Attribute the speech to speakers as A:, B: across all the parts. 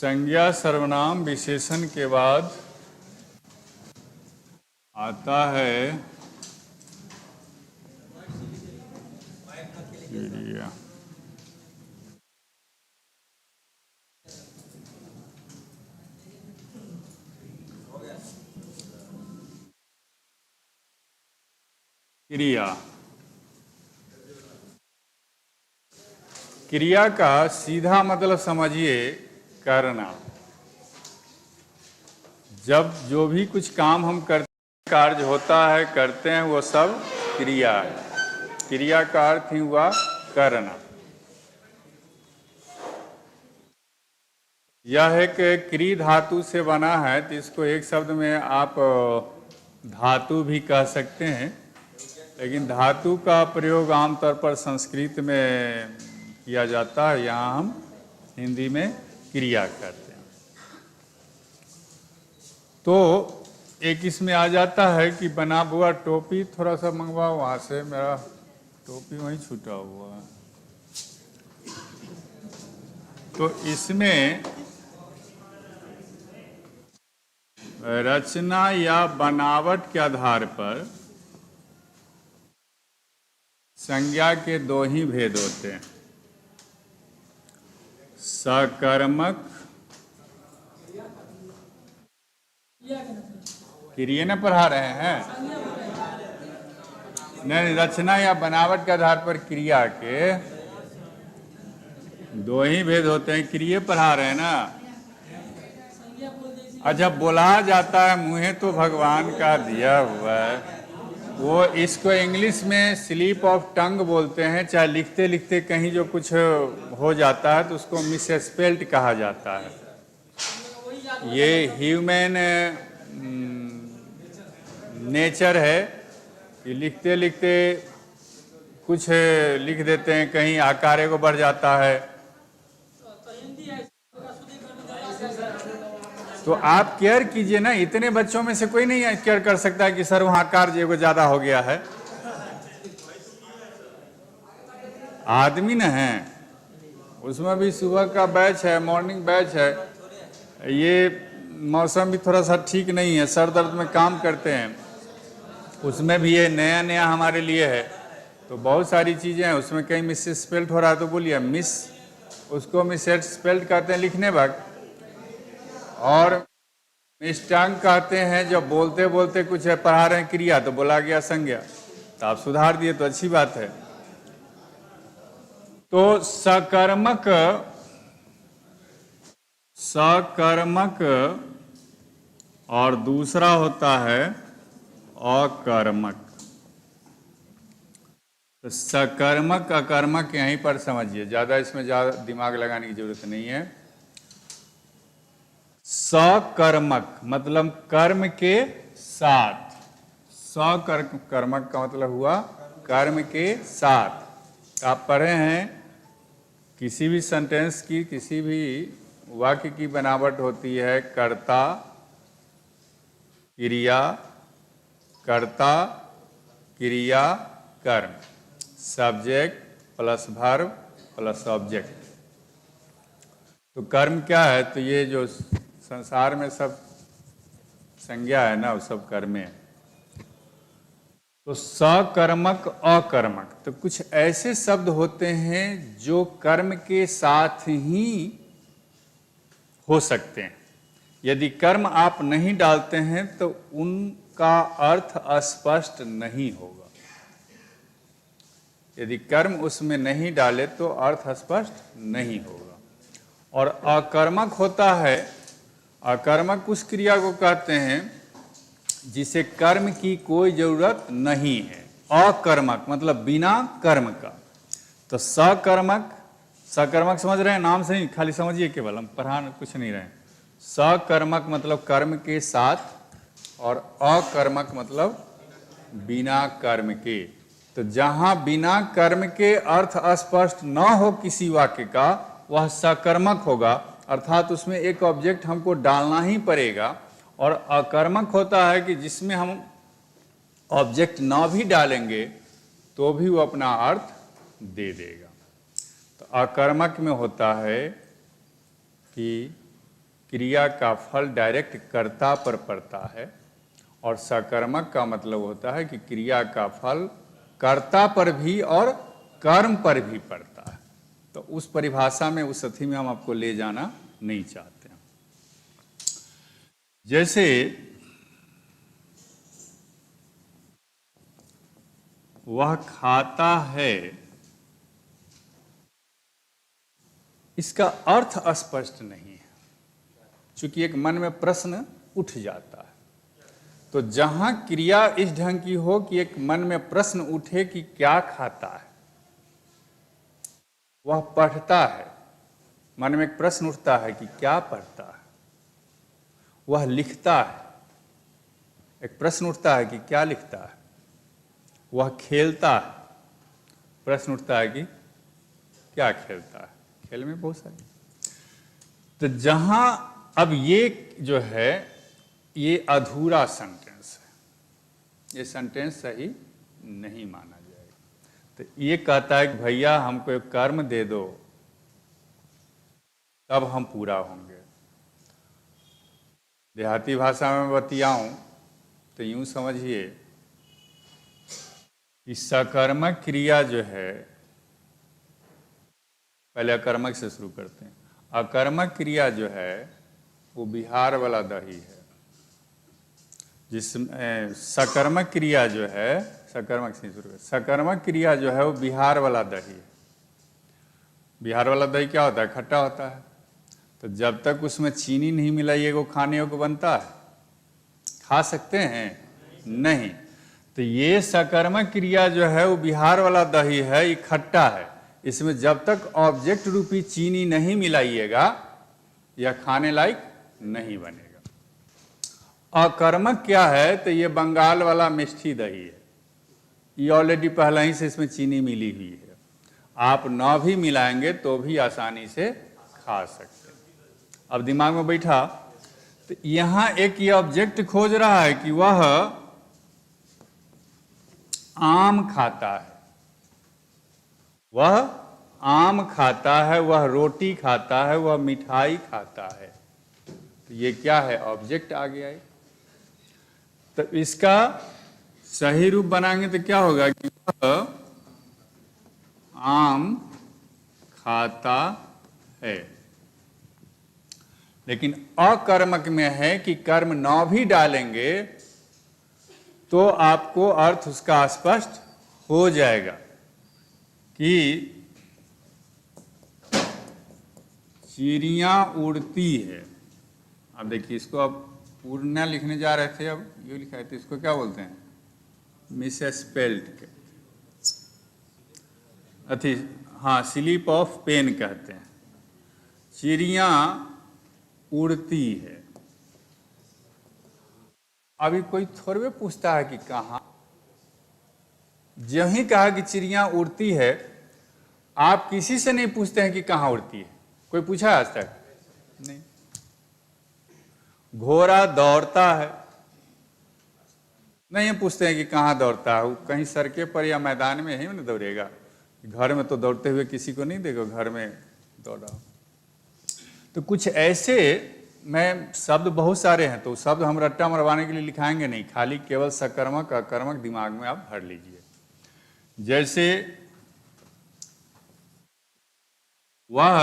A: संज्ञा सर्वनाम विशेषण के बाद आता है क्रिया। क्रिया क्रिया का सीधा मतलब समझिए करना। जब जो भी कुछ काम हम करते कार्य होता है करते हैं वो सब क्रिया है। क्रिया का अर्थ ही हुआ करना। यह एक क्री धातु से बना है तो इसको एक शब्द में आप धातु भी कह सकते हैं, लेकिन धातु का प्रयोग आमतौर पर संस्कृत में किया जाता है। यहाँ हम हिंदी में क्रिया कहते हैं। तो एक इसमें आ जाता है कि बना हुआ टोपी थोड़ा सा मंगवाओ वहाँ से, मेरा टोपी वहीं छूटा हुआ है। तो इसमें रचना या बनावट के आधार पर संज्ञा के दो ही भेद होते हैं, सकर्मक क्रिया न पढ़ा रहे हैं। नहीं, रचना या बनावट के आधार पर क्रिया के दो ही भेद होते हैं। क्रिया पढ़ा रहे हैं ना। अच्छा, बोला जाता है मुँहे तो भगवान का दिया हुआ है, वो इसको इंग्लिश में स्लिप ऑफ टंग बोलते हैं। चाहे लिखते लिखते कहीं जो कुछ हो जाता है तो उसको मिसस्पेल्ड कहा जाता है। ये ह्यूमन नेचर है कि लिखते लिखते कुछ लिख देते हैं, कहीं आकार को बढ़ जाता है। तो आप केयर कीजिए ना, इतने बच्चों में से कोई नहीं केयर कर सकता है कि सर वहाँ आकार जो को ज़्यादा हो गया है। आदमी न है, उसमें भी सुबह का बैच है, मॉर्निंग बैच है। ये मौसम भी थोड़ा सा ठीक नहीं है, सर दर्द में काम करते हैं, उसमें भी ये नया नया हमारे लिए है। तो बहुत सारी चीज़ें हैं, उसमें कहीं मिस स्पेल्ड हो रहा है तो बोलिए मिस, उसको मिस स्पेल्ड कहते हैं लिखने वक्त। और मिस्टांग कहते हैं जब बोलते बोलते कुछ पढ़ा रहे हैं क्रिया तो बोला गया संज्ञा, तो आप सुधार दिए तो अच्छी बात है। तो सकर्मक और दूसरा होता है अकर्मक। तो सकर्मक अकर्मक यहीं पर समझिए, ज़्यादा इसमें ज़्यादा दिमाग लगाने की जरूरत नहीं है। सकर्मक मतलब कर्म के साथ, सकर्मक का मतलब हुआ कर्म के साथ। आप पढ़े हैं किसी भी सेंटेंस की, किसी भी वाक्य की बनावट होती है कर्ता क्रिया, कर्ता क्रिया कर्म, subject plus verb plus object. तो कर्म क्या है? तो ये जो संसार में सब संज्ञा है ना, वो सब कर्म है। तो सकर्मक अकर्मक, तो कुछ ऐसे शब्द होते हैं जो कर्म के साथ ही हो सकते हैं। यदि कर्म आप नहीं डालते हैं तो उनका अर्थ अस्पष्ट नहीं होगा। यदि कर्म उसमें नहीं डाले तो अर्थ स्पष्ट नहीं होगा। और अकर्मक होता है, अकर्मक उस क्रिया को कहते हैं जिसे कर्म की कोई जरूरत नहीं है। अकर्मक मतलब बिना कर्म का। तो सकर्मक, सकर्मक समझ रहे हैं, नाम से ही खाली समझिए, केवल हम पढ़ा कुछ नहीं रहे। सकर्मक मतलब कर्म के साथ और अकर्मक मतलब बिना कर्म के। तो जहां बिना कर्म के अर्थ अस्पष्ट न हो किसी वाक्य का, वह सकर्मक होगा, अर्थात उसमें एक ऑब्जेक्ट हमको डालना ही पड़ेगा। और अकर्मक होता है कि जिसमें हम ऑब्जेक्ट ना भी डालेंगे तो भी वो अपना अर्थ दे देगा। तो अकर्मक में होता है कि क्रिया का फल डायरेक्ट कर्ता पर पड़ता है, और सकर्मक का मतलब होता है कि क्रिया का फल कर्ता पर भी और कर्म पर भी पड़ता है। तो उस परिभाषा में, उस अथी में हम आपको ले जाना नहीं चाहते हैं। जैसे वह खाता है, इसका अर्थ स्पष्ट नहीं है, चूंकि एक मन में प्रश्न उठ जाता है। तो जहां क्रिया इस ढंग की हो कि एक मन में प्रश्न उठे कि क्या खाता है, वह पढ़ता है, मन में एक प्रश्न उठता है कि क्या पढ़ता है, वह लिखता है, एक प्रश्न उठता है कि क्या लिखता है, वह खेलता है, प्रश्न उठता है कि क्या खेलता है, खेल में बहुत सारे। तो जहां अब ये जो है ये अधूरा सेंटेंस है, ये सेंटेंस सही नहीं माना जाएगा। तो ये कहता है कि भैया हमको एक कर्म दे दो तब हम पूरा होंगे। देहाती भाषा में बतियाऊं तो यूं समझिए कि सकर्मक क्रिया जो है, पहले अकर्मक से शुरू करते हैं। अकर्मक क्रिया जो है वो बिहार वाला दही है, जिसमें सकर्मक क्रिया जो है, सकर्मक से शुरू, सकर्मक क्रिया जो है वो बिहार वाला दही है। बिहार वाला दही क्या होता है? खट्टा होता है। तो जब तक उसमें चीनी नहीं मिलाई वो खाने योग्य बनता है? खा सकते हैं? नहीं। तो ये सकर्मक क्रिया जो है वो बिहार वाला दही है, ये खट्टा है। इसमें जब तक ऑब्जेक्ट रूपी चीनी नहीं मिलाइएगा यह खाने लायक नहीं बनेगा। अकर्मक क्या है? तो ये बंगाल वाला मिष्ठी दही है, ये ऑलरेडी पहले ही से इसमें चीनी मिली हुई है, आप ना भी मिलाएंगे तो भी आसानी से खा सकते हैं। अब दिमाग में बैठा, तो यहां एक ये ऑब्जेक्ट खोज रहा है कि वह आम खाता है, वह आम खाता है, वह रोटी खाता है, वह मिठाई खाता है। तो ये क्या है? ऑब्जेक्ट आ गया है। तो इसका सही रूप बनाएंगे तो क्या होगा कि वह आम खाता है। लेकिन अकर्मक में है कि कर्म न भी डालेंगे तो आपको अर्थ उसका स्पष्ट हो जाएगा कि चिड़िया उड़ती है। अब देखिए, इसको अब उड़ना लिखने जा रहे थे, अब ये लिखा है, तो इसको क्या बोलते हैं? मिसस्पेल्ड के अथी, हाँ, स्लिप ऑफ पेन कहते हैं। चिड़िया उड़ती है। अभी कोई थोड़े पूछता है कि कहाँ, जो ही कहा कि चिड़िया उड़ती है, आप किसी से नहीं पूछते हैं कि कहाँ उड़ती है। कोई पूछा है आज तक? नहीं। घोड़ा दौड़ता है, नहीं पूछते हैं कि कहाँ दौड़ता है, कहीं सड़के पर या मैदान में ही नहीं दौड़ेगा। घर में तो दौड़ते हुए किसी को नहीं देखो, घर में दौड़ा। तो कुछ ऐसे में शब्द बहुत सारे हैं, तो शब्द हम रट्टा मरवाने के लिए लिखाएंगे नहीं, खाली केवल सकर्मक अकर्मक दिमाग में आप भर लीजिए। जैसे वह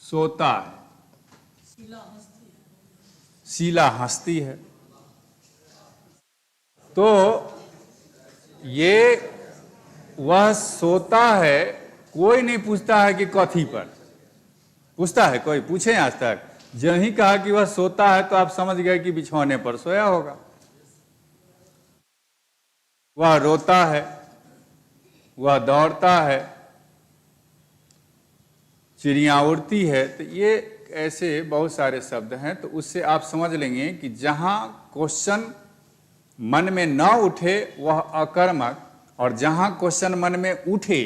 A: सोता है, शीला हंसती है। तो ये वह सोता है, कोई नहीं पूछता है कि कथी पर पूछता है, कोई पूछे आज तक? जो ही कहा कि वह सोता है तो आप समझ गए कि बिछौने पर सोया होगा। वह रोता है, वह दौड़ता है, चिड़िया उड़ती है। तो ये ऐसे बहुत सारे शब्द हैं। तो उससे आप समझ लेंगे कि जहां क्वेश्चन मन में न उठे वह अकर्मक, और जहां क्वेश्चन मन में उठे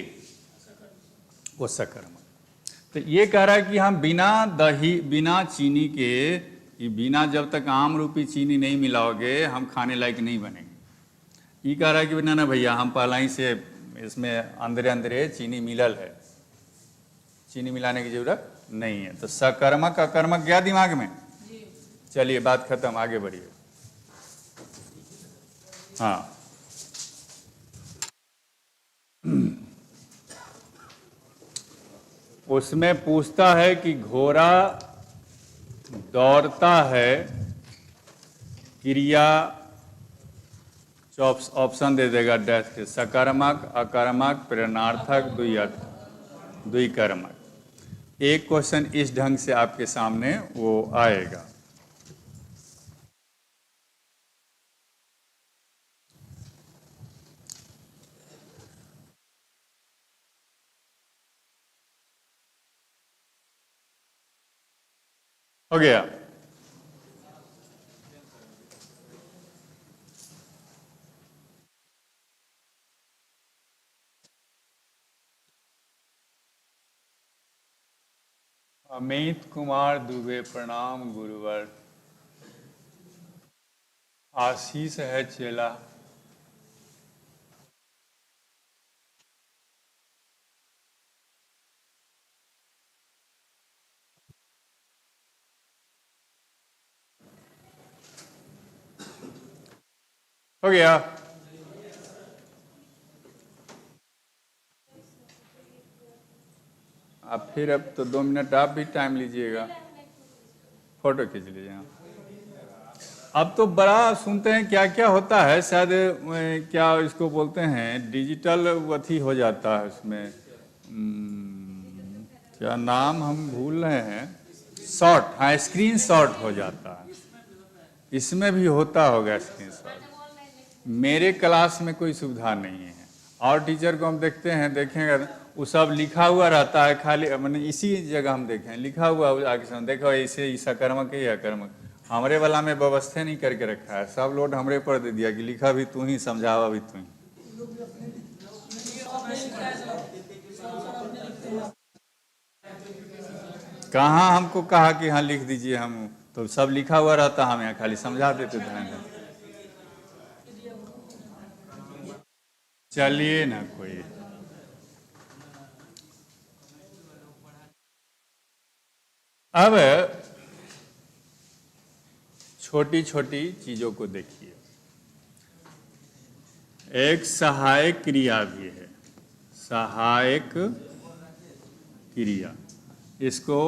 A: वो सकर्मक। तो ये कह रहा है कि हम बिना दही, बिना चीनी के, बिना जब तक आम रूपी चीनी नहीं मिलाओगे हम खाने लायक नहीं बनेंगे। ये कह रहा है कि ना भैया, हम पहले ही से इसमें अंदरे अंदरे चीनी मिलल है, चीनी मिलाने की जरूरत नहीं है। तो सकर्मक अकर्मक गया दिमाग में? चलिए बात खत्म, आगे बढ़िए। हाँ, उसमें पूछता है कि घोड़ा दौड़ता है, क्रिया ऑप्शन दे देगा डेथ के, सकर्मक अकर्मक प्रेरणार्थक द्विकर्मक। एक क्वेश्चन इस ढंग से आपके सामने वो आएगा। हो गया? अमित कुमार दुबे, प्रणाम गुरुवर। आशीष है चेला। हो गया? अब फिर अब तो 2 मिनट आप भी टाइम लीजिएगा, फोटो खींच लीजिए। अब तो बड़ा सुनते हैं क्या क्या होता है, शायद क्या इसको बोलते हैं, डिजिटल अथी हो जाता है उसमें, क्या नाम हम भूल रहे हैं, शॉट, हाँ स्क्रीन शॉट हो जाता है। इसमें भी होता होगा स्क्रीन शॉट। मेरे क्लास में कोई सुविधा नहीं है, और टीचर को हम देखते हैं, देखेंगे वो सब लिखा हुआ रहता है, खाली मैंने इसी जगह हम देखें लिखा हुआ आगे से देखो ऐसे ई सकर्मक है या कर्मक। हमरे वाला में व्यवस्था नहीं करके रखा है, सब लोड हमरे पर दे दिया कि लिखा भी तू ही, समझावा भी तू ही। कहाँ हमको कहा कि हाँ लिख दीजिए, हम तो सब लिखा हुआ रहता, हम यहाँ खाली समझा देते थे। चलिए ना कोई, अब छोटी छोटी चीजों को देखिए। एक सहायक क्रिया भी है, सहायक क्रिया, इसको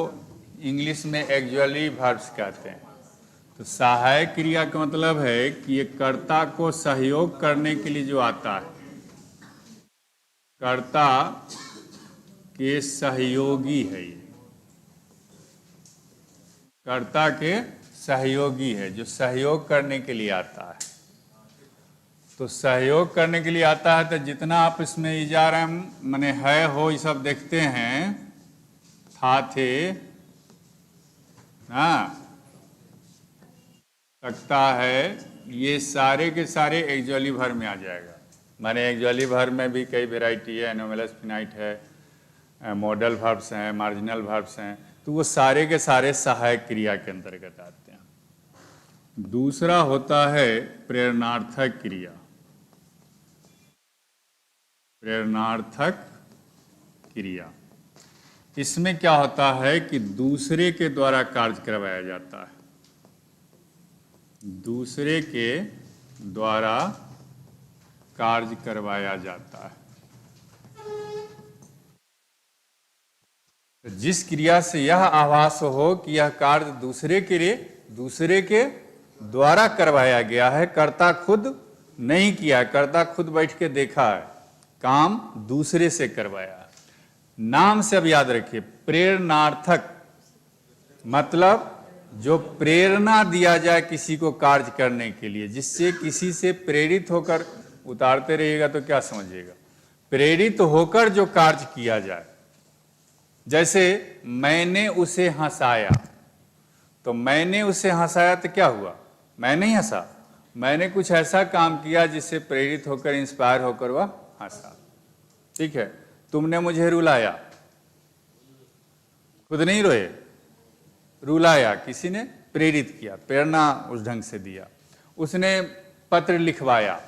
A: इंग्लिश में एक्चुअली वर्ब्स कहते हैं। तो सहायक क्रिया का मतलब है कि ये कर्ता को सहयोग करने के लिए जो आता है, कर्ता के सहयोगी है, ये कर्ता के सहयोगी है, जो सहयोग करने के लिए आता है। तो सहयोग करने के लिए आता है, तो जितना आप इसमें इजारम माने है हो ये सब देखते हैं, था थे, हाँ सकता है, ये सारे के सारे एक्चुअली भर में आ जाएगा। माने एक्चुअली भर में भी कई वेराइटी है, एनोमलस फिनाइट है, मॉडल वर्ब्स हैं, मार्जिनल वर्ब्स हैं, तो वो सारे के सारे सहायक क्रिया के अंतर्गत आते हैं। दूसरा होता है प्रेरणार्थक क्रिया। प्रेरणार्थक क्रिया, इसमें क्या होता है कि दूसरे के द्वारा कार्य करवाया जाता है, दूसरे के द्वारा कार्य करवाया जाता है। जिस क्रिया से यह आभास हो कि यह कार्य दूसरे के द्वारा करवाया गया है, कर्ता खुद नहीं किया, कर्ता खुद बैठ के देखा है, काम दूसरे से करवाया। नाम से अब याद रखिए, प्रेरणार्थक मतलब जो प्रेरणा दिया जाए किसी को कार्य करने के लिए, जिससे किसी से प्रेरित होकर, उतारते रहिएगा तो क्या समझिएगा, प्रेरित होकर जो कार्य किया जाए। जैसे मैंने उसे हंसाया, तो मैंने उसे हंसाया तो क्या हुआ, मैं नहीं हंसा, मैंने कुछ ऐसा काम किया जिससे प्रेरित होकर, इंस्पायर होकर वह हंसा। ठीक है, तुमने मुझे रुलाया, खुद नहीं रोए, रुलाया, किसी ने प्रेरित किया, प्रेरणा उस ढंग से दिया। उसने पत्र लिखवाया,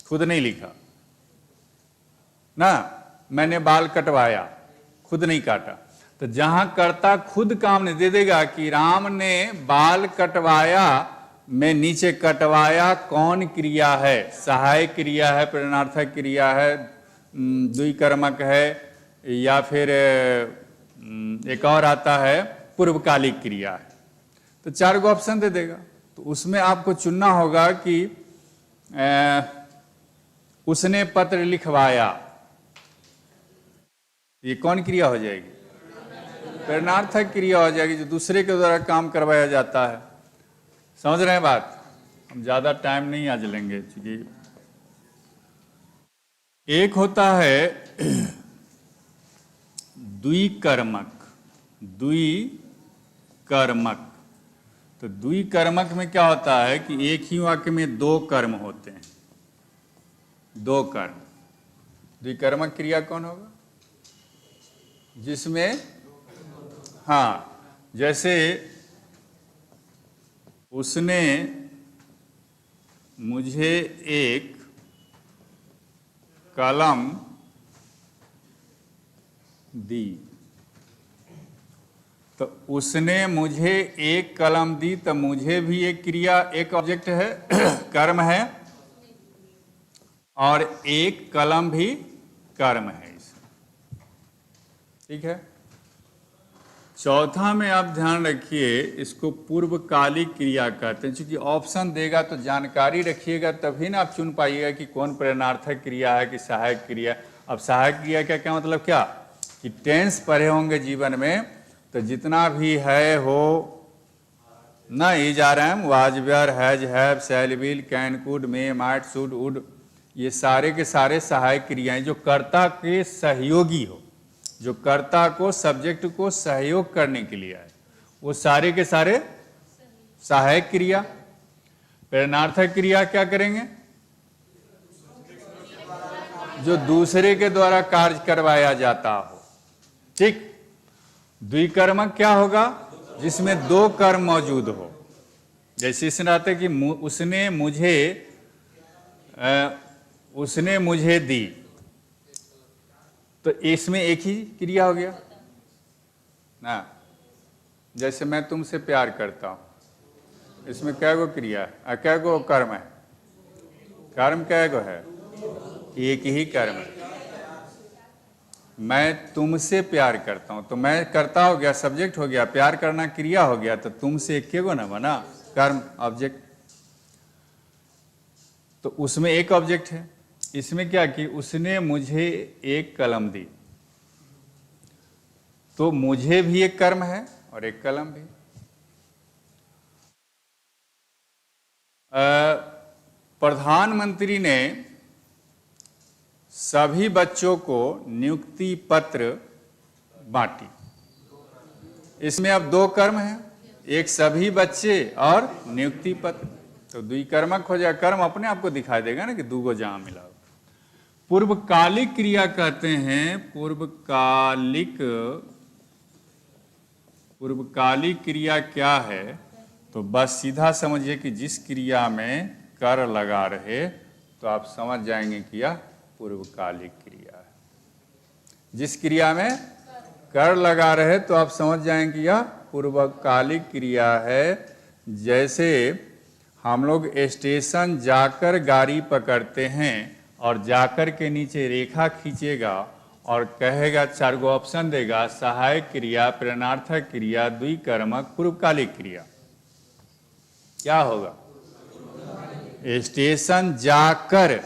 A: खुद नहीं लिखा ना, मैंने बाल कटवाया, खुद नहीं काटा। तो जहां कर्ता खुद काम नहीं दे देगा कि राम ने बाल कटवाया में नीचे कटवाया कौन क्रिया है, सहायक क्रिया है, प्रेरणार्थक क्रिया है, द्विकर्मक है, या फिर एक और आता है पूर्वकालिक क्रिया है। तो 4 गो ऑप्शन दे देगा। तो उसमें आपको चुनना होगा कि उसने पत्र लिखवाया, ये कौन क्रिया हो जाएगी? प्रेरणार्थक क्रिया हो जाएगी, जो दूसरे के द्वारा काम करवाया जाता है। समझ रहे हैं बात? हम ज्यादा टाइम नहीं आज लेंगे, क्योंकि एक होता है द्विकर्मक। द्विकर्मक, तो द्विकर्मक में क्या होता है कि एक ही वाक्य में 2 कर्म होते हैं, 2 कर्म। द्विकर्मक क्रिया कौन होगा? जिसमें, हाँ, जैसे उसने मुझे एक कलम दी, तो उसने मुझे एक कलम दी, तो मुझे भी एक क्रिया, एक ऑब्जेक्ट है, कर्म है, और एक कलम भी कर्म है इसमें। ठीक है। चौथा में आप ध्यान रखिए, इसको पूर्वकालिक क्रिया कहते हैं। चूंकि ऑप्शन देगा तो जानकारी रखिएगा, तभी ना आप चुन पाइएगा कि कौन प्रेरणार्थक क्रिया है कि सहायक क्रिया। अब सहायक क्रिया का क्या मतलब, क्या कि टेंस पढ़े होंगे जीवन में, तो जितना भी है, हो, ना, is, are, am, was, were, has, have, shall, will, can, could, may, might, should, would, ये सारे के सारे सहायक क्रियाएं जो कर्ता के सहयोगी हो, जो कर्ता को, सब्जेक्ट को सहयोग करने के लिए है, वो सारे के सारे सहायक क्रिया। प्रेरणार्थक क्रिया क्या करेंगे? जो दूसरे के द्वारा कार्य करवाया जाता हो। ठीक। द्विकर्मक क्या होगा? जिसमें 2 कर्म मौजूद हो। जैसे इसमें आता है कि उसने मुझे दी, तो इसमें एक ही क्रिया हो गया ना। जैसे मैं तुमसे प्यार करता हूं, इसमें कै गो क्रिया है, कै गो कर्म है? कर्म कै गो है? एक ही कर्म है। मैं तुमसे प्यार करता हूं, तो मैं करता हो गया, सब्जेक्ट हो गया, प्यार करना क्रिया हो गया, तो तुमसे एक गो ना बना कर्म, ऑब्जेक्ट। तो उसमें एक ऑब्जेक्ट है। इसमें क्या कि उसने मुझे एक कलम दी, तो मुझे भी एक कर्म है और एक कलम भी। प्रधानमंत्री ने सभी बच्चों को नियुक्ति पत्र बांटी। इसमें अब 2 कर्म हैं, एक सभी बच्चे और नियुक्ति पत्र। तो द्विकर्मक हो जाए, कर्म अपने आप को दिखाई देगा ना कि 2 गो जहां मिला। पूर्वकालिक क्रिया कहते हैं, पूर्वकालिक क्रिया क्या है? तो बस सीधा समझिए कि जिस क्रिया में कर लगा रहे, तो आप समझ जाएंगे कि यह पूर्वकालिक क्रिया है। जिस क्रिया में कर लगा रहे, तो आप समझ जाएंगे कि यह पूर्वकालिक क्रिया है। जैसे हम लोग स्टेशन जाकर गाड़ी पकड़ते हैं, और जाकर के नीचे रेखा खींचेगा और कहेगा, 4 गो ऑप्शन देगा, सहायक क्रिया, प्रेरणार्थक क्रिया, द्विकर्मक, पूर्वकालिक क्रिया। क्या होगा? स्टेशन जाकर,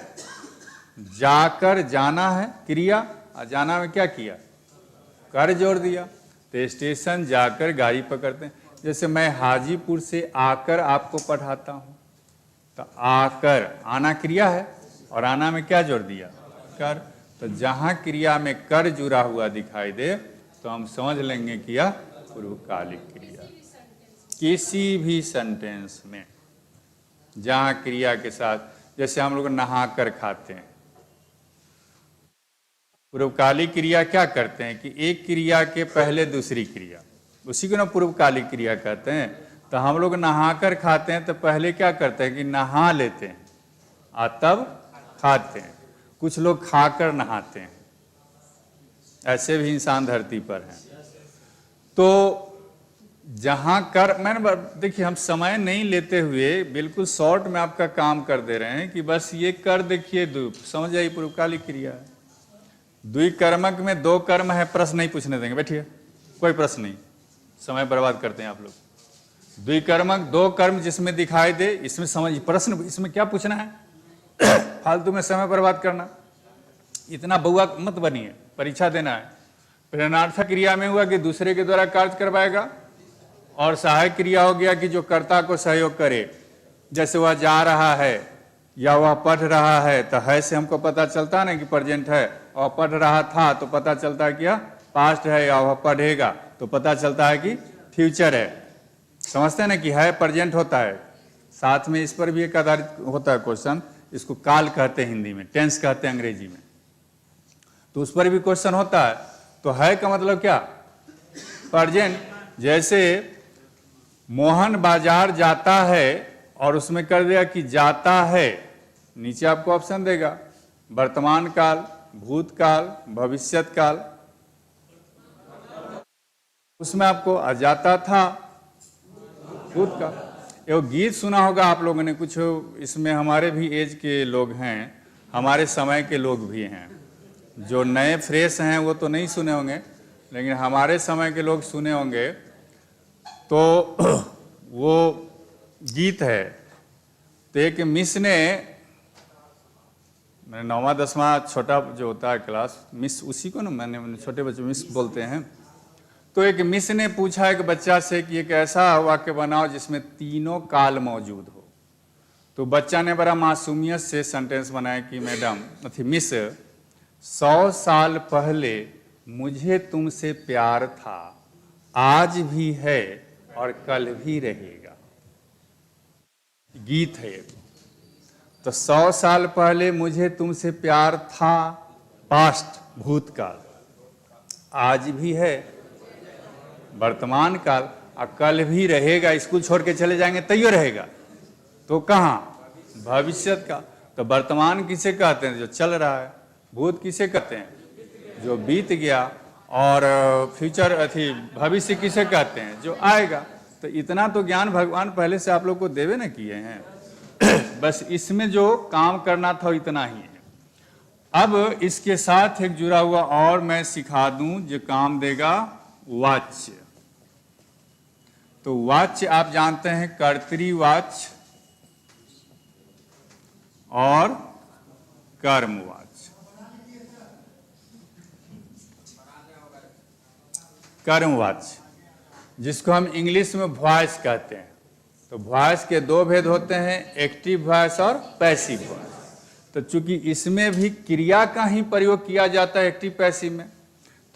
A: जाकर जाना है क्रिया, और जाना में क्या किया? कर जोड़ दिया। तो स्टेशन जाकर गाड़ी पकड़ते हैं। जैसे मैं हाजीपुर से आकर आपको पढ़ाता हूं, तो आकर, आना क्रिया है, और आना में क्या जोड़ दिया? कर। तो जहां क्रिया में कर जुड़ा हुआ दिखाई दे, तो हम समझ लेंगे कि यह पूर्वकालिक क्रिया। किसी भी सेंटेंस में जहां क्रिया के साथ, जैसे हम लोग नहा कर खाते हैं, पूर्वकालिक क्रिया क्या करते हैं कि एक क्रिया के पहले दूसरी क्रिया, उसी को ना पूर्वकालिक क्रिया कहते हैं। तो हम लोग नहाकर खाते हैं, तो पहले क्या करते हैं कि नहा लेते हैं और तब खाते हैं। कुछ लोग खाकर नहाते हैं, ऐसे भी इंसान धरती पर हैं। तो जहां कर, मैंने देखिए हम समय नहीं लेते हुए बिल्कुल शॉर्ट में आपका काम कर दे रहे हैं कि बस ये कर देखिए, द्वीप समझ जाइए, पूर्वकालिक क्रिया है। द्विकर्मक में दो कर्म है, प्रश्न नहीं पूछने देंगे, बैठिए, कोई प्रश्न नहीं, समय बर्बाद करते हैं आप लोग। द्विकर्मक दो कर्म जिसमें दिखाई दे, इसमें समझ, प्रश्न इसमें क्या पूछना है, फालतू में समय बर्बाद करना, इतना बउआ मत बनिए, परीक्षा देना है। प्रेरणार्थक क्रिया में हुआ कि दूसरे के द्वारा कार्य करवाएगा, और सहायक क्रिया हो गया कि जो कर्ता को सहयोग करे, जैसे वह जा रहा है या वह पढ़ रहा है, तो है से हमको पता चलता ना कि प्रेजेंट है, और पढ़ रहा था तो पता चलता है कि पास्ट है, या वह पढ़ेगा तो पता चलता है कि फ्यूचर है। समझते हैं ना कि है प्रेजेंट होता है, साथ में इस पर भी एक आधारित होता है क्वेश्चन, इसको काल कहते हैं हिंदी में, टेंस कहते हैं अंग्रेजी में, तो उस पर भी क्वेश्चन होता है। तो है का मतलब क्या, प्रेजेंट। जैसे मोहन बाजार जाता है और उसमें कर दिया कि जाता है, नीचे आपको ऑप्शन देगा वर्तमान काल, भूतकाल, भविष्यत काल, उसमें आपको जाता था भूतकाल। एगो गीत सुना होगा आप लोगों ने कुछ, इसमें हमारे भी एज के लोग हैं, हमारे समय के लोग भी हैं, जो नए फ्रेश हैं वो तो नहीं सुने होंगे, लेकिन हमारे समय के लोग सुने होंगे। तो वो गीत है, तो एक मिस ने, मैंने 9वां 10वां छोटा जो होता है क्लास, मिस उसी को ना मैंने छोटे बच्चे मिस बोलते हैं, तो एक मिस ने पूछा एक बच्चा से कि एक ऐसा वाक्य बनाओ जिसमें तीनों काल मौजूद हो। तो बच्चा ने बड़ा मासूमियत से सेंटेंस बनाया कि मैडम मिस, 100 साल पहले मुझे तुमसे प्यार था, आज भी है और कल भी रहेगा। गीत है। तो 100 साल पहले मुझे तुमसे प्यार था, पास्ट भूतकाल, आज भी है वर्तमान काल, और कल भी रहेगा, स्कूल छोड़ के चले जाएंगे तैयो रहेगा, तो कहाँ, भविष्यत का। तो वर्तमान किसे कहते हैं, जो चल रहा है। भूत किसे कहते हैं, जो बीत गया। और फ्यूचर भविष्य किसे कहते हैं, जो आएगा। तो इतना तो ज्ञान भगवान पहले से आप लोग को देवे ना किए हैं बस इसमें जो काम करना था इतना ही है। अब इसके साथ एक जुड़ा हुआ और मैं सिखा दूं जो काम देगा, वाच्य। तो वाच्य आप जानते हैं, कर्तृवाच्य और कर्मवाच्य। कर्मवाच्य जिसको हम इंग्लिश में वॉइस कहते हैं। तो वॉइस के दो भेद होते हैं, एक्टिव वॉइस और पैसिव वॉइस। तो चूंकि इसमें भी क्रिया का ही प्रयोग किया जाता है एक्टिव पैसिव में,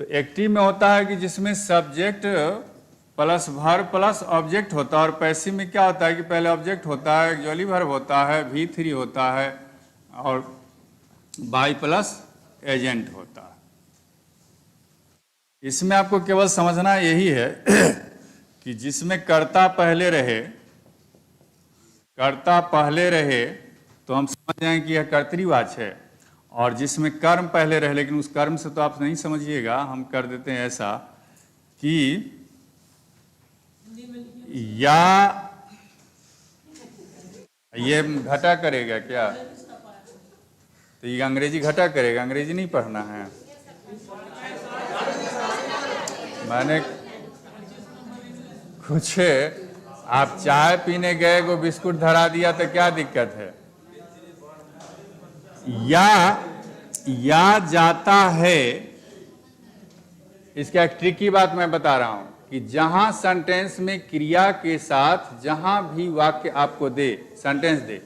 A: तो एक्टिव में होता है कि जिसमें subject plus verb plus object होता है, और पैसिव में क्या होता है कि पहले ऑब्जेक्ट होता है, एक्चुअली वर्ब होता है, V3 होता है, और बाई प्लस एजेंट होता है। इसमें आपको केवल समझना यही है कि जिसमें कर्ता पहले रहे तो हम समझ जाएंगे कि यह कर्तृवाच्य है, और जिसमें कर्म पहले रहे, लेकिन उस कर्म से तो आप नहीं समझिएगा, हम कर देते हैं ऐसा कि या ये घटा करेगा क्या, तो ये अंग्रेजी घटा करेगा, अंग्रेजी नहीं पढ़ना है। मैंने कुछ, आप चाय पीने गए, वो बिस्कुट धरा दिया तो क्या दिक्कत है। या जाता है, इसका एक ट्रिकी बात मैं बता रहा हूं कि जहां सेंटेंस में क्रिया के साथ जहां भी वाक्य आपको दे, सेंटेंस दे,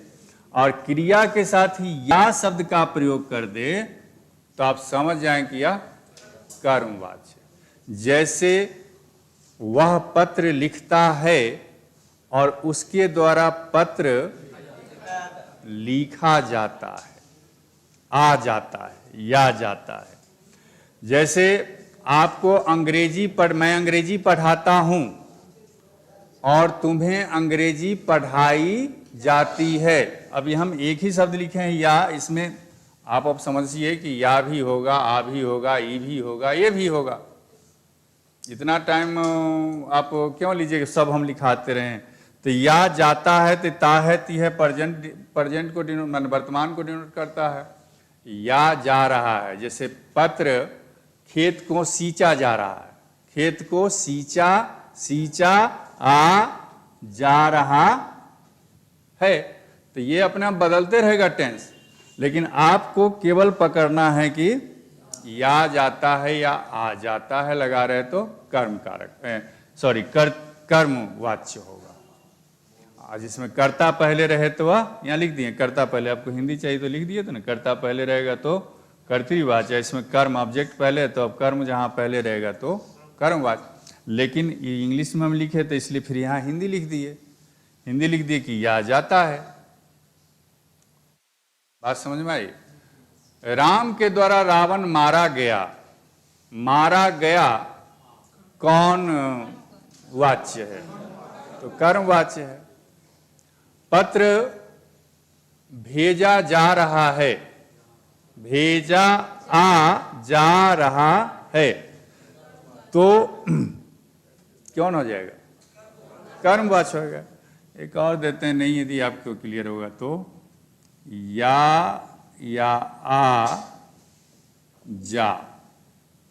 A: और क्रिया के साथ ही या शब्द का प्रयोग कर दे, तो आप समझ जाएं कि यह कर्मवाच्य। जैसे वह पत्र लिखता है और उसके द्वारा पत्र लिखा जाता है, आ जाता है, या जाता है। जैसे आपको मैं अंग्रेजी पढ़ाता हूं और तुम्हें अंग्रेजी पढ़ाई जाती है। अभी हम एक ही शब्द लिखे हैं या, इसमें आप अब समझिए कि या भी होगा, आ भी होगा, ई भी होगा, ये भी होगा। इतना टाइम आप क्यों लीजिए सब हम लिखाते रहें। तो या जाता है तो ता है ती है प्रेजेंट को डिनोट मान वर्तमान को डिनोट करता है। या जा रहा है, जैसे पत्र खेत को सींचा जा रहा है, खेत को सींचा सींचा आ जा रहा है, तो ये अपने आप बदलते रहेगा टेंस, लेकिन आपको केवल पकड़ना है कि या जाता है या आ जाता है लगा रहे तो कर्म कारक सॉरी कर्म वाच्य होगा। जिसमें कर्ता पहले रहे तो वह यहाँ लिख दिए, कर्ता पहले, आपको हिंदी चाहिए तो लिख दिए तो ना, कर्ता पहले रहेगा तो कर्तृवाच्य, इसमें कर्म ऑब्जेक्ट पहले तो अब कर्म जहाँ पहले रहेगा तो कर्मवाच्य। लेकिन इंग्लिश में हम लिखे तो इसलिए फिर यहाँ हिंदी लिख दिए, हिंदी लिख दिए कि या जाता है। बात समझ में आई? राम के द्वारा रावण मारा गया, मारा गया कौन वाच्य है? तो कर्म वाच्य है। पत्र भेजा जा रहा है, भेजा आ जा रहा है, तो कौन हो जाएगा? कर्म वाच्य होगा। एक और देते हैं, नहीं यदि आपको क्लियर होगा तो या आ जा,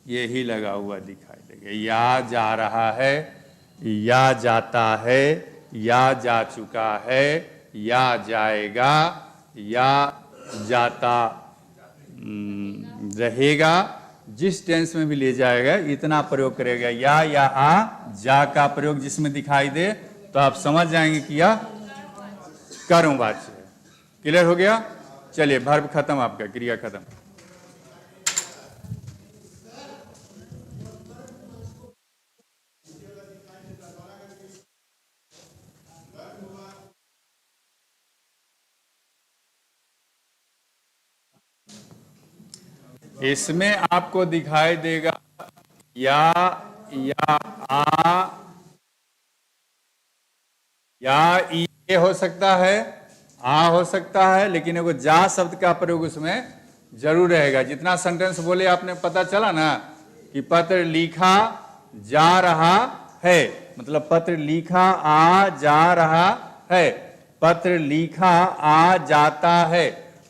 A: यही लगा हुआ दिखाई देगा। या जा रहा है, या जाता है, या जा चुका है, या जाएगा, या जाता रहेगा, जिस टेंस में भी ले जाएगा इतना प्रयोग करेगा। या आ जा का प्रयोग जिसमें दिखाई दे तो आप समझ जाएंगे कि यह कर्मवाच्य है। क्लियर हो गया? चलिए वर्ब खत्म, आपका क्रिया खत्म। इसमें आपको दिखाई देगा या आ या ये हो सकता है, आ हो सकता है, लेकिन एगो जा शब्द का प्रयोग उसमें जरूर रहेगा। जितना सेंटेंस बोले आपने पता चला ना कि पत्र लिखा जा रहा है, मतलब पत्र लिखा आ जा रहा है, पत्र लिखा आ जाता है,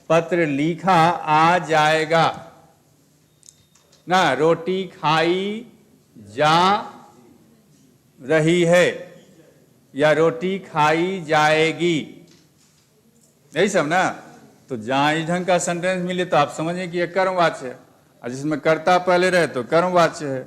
A: पत्र लिखा आ जाएगा ना, रोटी खाई जा रही है या रोटी खाई जाएगी, यही सब ना। तो जहां इस ढंग का सेंटेंस मिले तो आप समझें कि यह कर्मवाच्य है, और जिसमें कर्ता पहले रहे तो कर्मवाच्य है।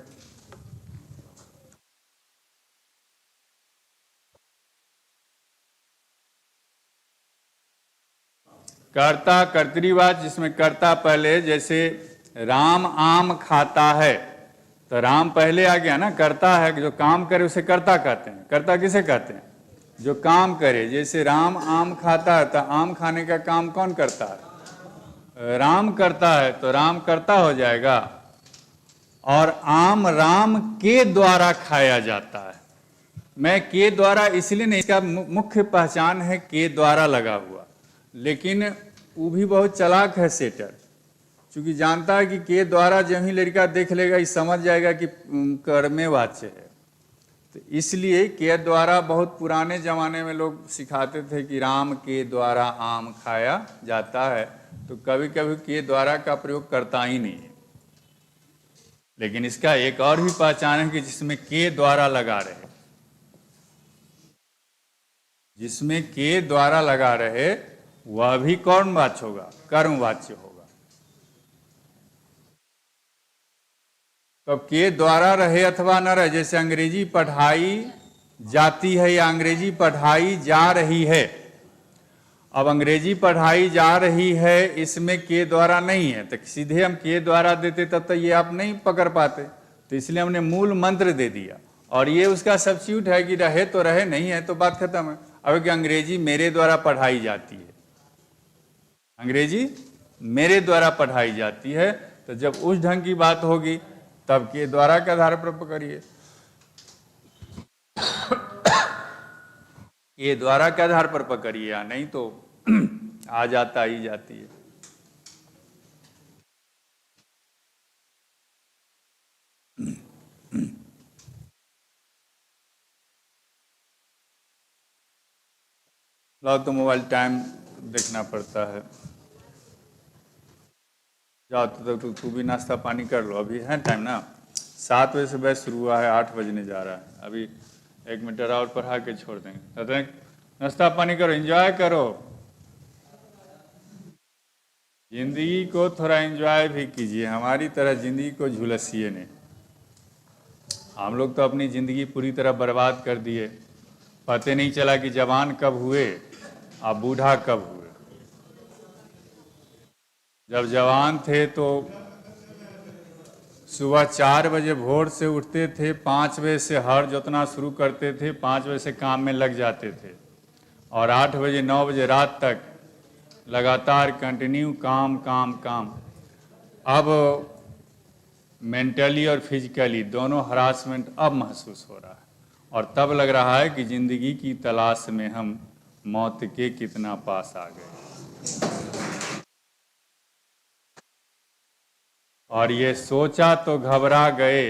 A: कर्ता कर्तृवाच्य, जिसमें कर्ता पहले, जैसे राम आम खाता है तो राम पहले आ गया ना, कर्ता है, जो काम करे उसे कर्ता कहते हैं। कर्ता किसे कहते हैं? जो काम करे। जैसे राम आम खाता है तो आम खाने का काम कौन करता है? राम करता है, तो राम कर्ता हो जाएगा। और आम राम के द्वारा खाया जाता है। मैं के द्वारा इसलिए नहीं, इसका मुख्य पहचान है के द्वारा लगा हुआ, लेकिन वो भी बहुत चालाक है सेटर, क्योंकि जानता है कि के द्वारा जब ही लड़का देख लेगा ये समझ जाएगा कि कर्मे वाच्य है। तो इसलिए के द्वारा बहुत पुराने जमाने में लोग सिखाते थे कि राम के द्वारा आम खाया जाता है, तो कभी कभी के द्वारा का प्रयोग करता ही नहीं है। लेकिन इसका एक और भी पहचान है कि जिसमें के द्वारा लगा रहे, जिसमें के द्वारा लगा रहे वह भी कौन वाच्य होगा? कर्मवाच्य होगा। तो के द्वारा रहे अथवा न रहे, जैसे अंग्रेजी पढ़ाई जाती है या अंग्रेजी पढ़ाई जा रही है। अब अंग्रेजी पढ़ाई जा रही है, इसमें के द्वारा नहीं है, तो सीधे हम के द्वारा देते तब तो ये आप नहीं पकड़ पाते, तो इसलिए हमने मूल मंत्र दे दिया, और ये उसका सब्स्टिट्यूट है कि रहे तो रहे, नहीं है तो बात खत्म है। अब कि अंग्रेजी मेरे द्वारा पढ़ाई जाती है, अंग्रेजी मेरे द्वारा पढ़ाई जाती है, तो जब उस ढंग की बात होगी तब के द्वारा के आधार पर पकड़िए, के द्वारा के आधार पर पकड़िए, या नहीं तो आ जाता ही जाती है। लो तो मोबाइल टाइम देखना पड़ता है। जाओ तो तू भी नाश्ता पानी कर लो, अभी है टाइम ना, 7 बजे से बैच शुरू हुआ है, 8 बजने जा रहा है, अभी 1 मिनट और पढ़ा के छोड़ देंगे। तो नाश्ता पानी करो, एंजॉय करो, जिंदगी को थोड़ा एंजॉय भी कीजिए, हमारी तरह जिंदगी को झुलसिए नहीं। हम लोग तो अपनी ज़िंदगी पूरी तरह बर्बाद कर दिए, पता नहीं चला कि जवान कब हुए और बूढ़ा कब हुए। जब जवान थे तो सुबह 4 बजे भोर से उठते थे, 5 बजे से हर जोतना शुरू करते थे, 5 बजे से काम में लग जाते थे और 8 बजे 9 बजे रात तक लगातार कंटिन्यू काम काम काम। अब मेंटली और फिजिकली दोनों हरासमेंट अब महसूस हो रहा है और तब लग रहा है कि ज़िंदगी की तलाश में हम मौत के कितना पास आ गए। और ये सोचा तो घबरा गए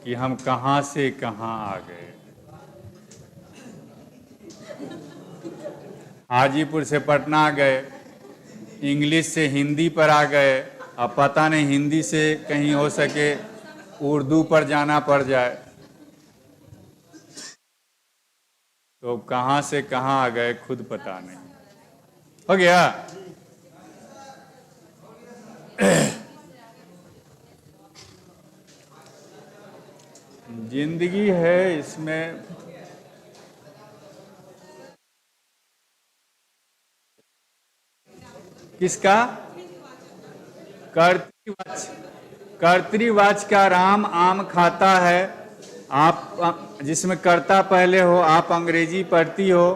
A: कि हम कहाँ से कहाँ आ गए। हाजीपुर से पटना गए, इंग्लिश से हिंदी पर आ गए, अब पता नहीं हिंदी से कहीं हो सके उर्दू पर जाना पड़ जाए, तो कहाँ से कहाँ आ गए खुद पता नहीं। हो गया। जिंदगी है, इसमें किसका कर्तृवाच का राम आम खाता है। आप जिसमें कर्ता पहले हो, आप अंग्रेजी पढ़ती हो,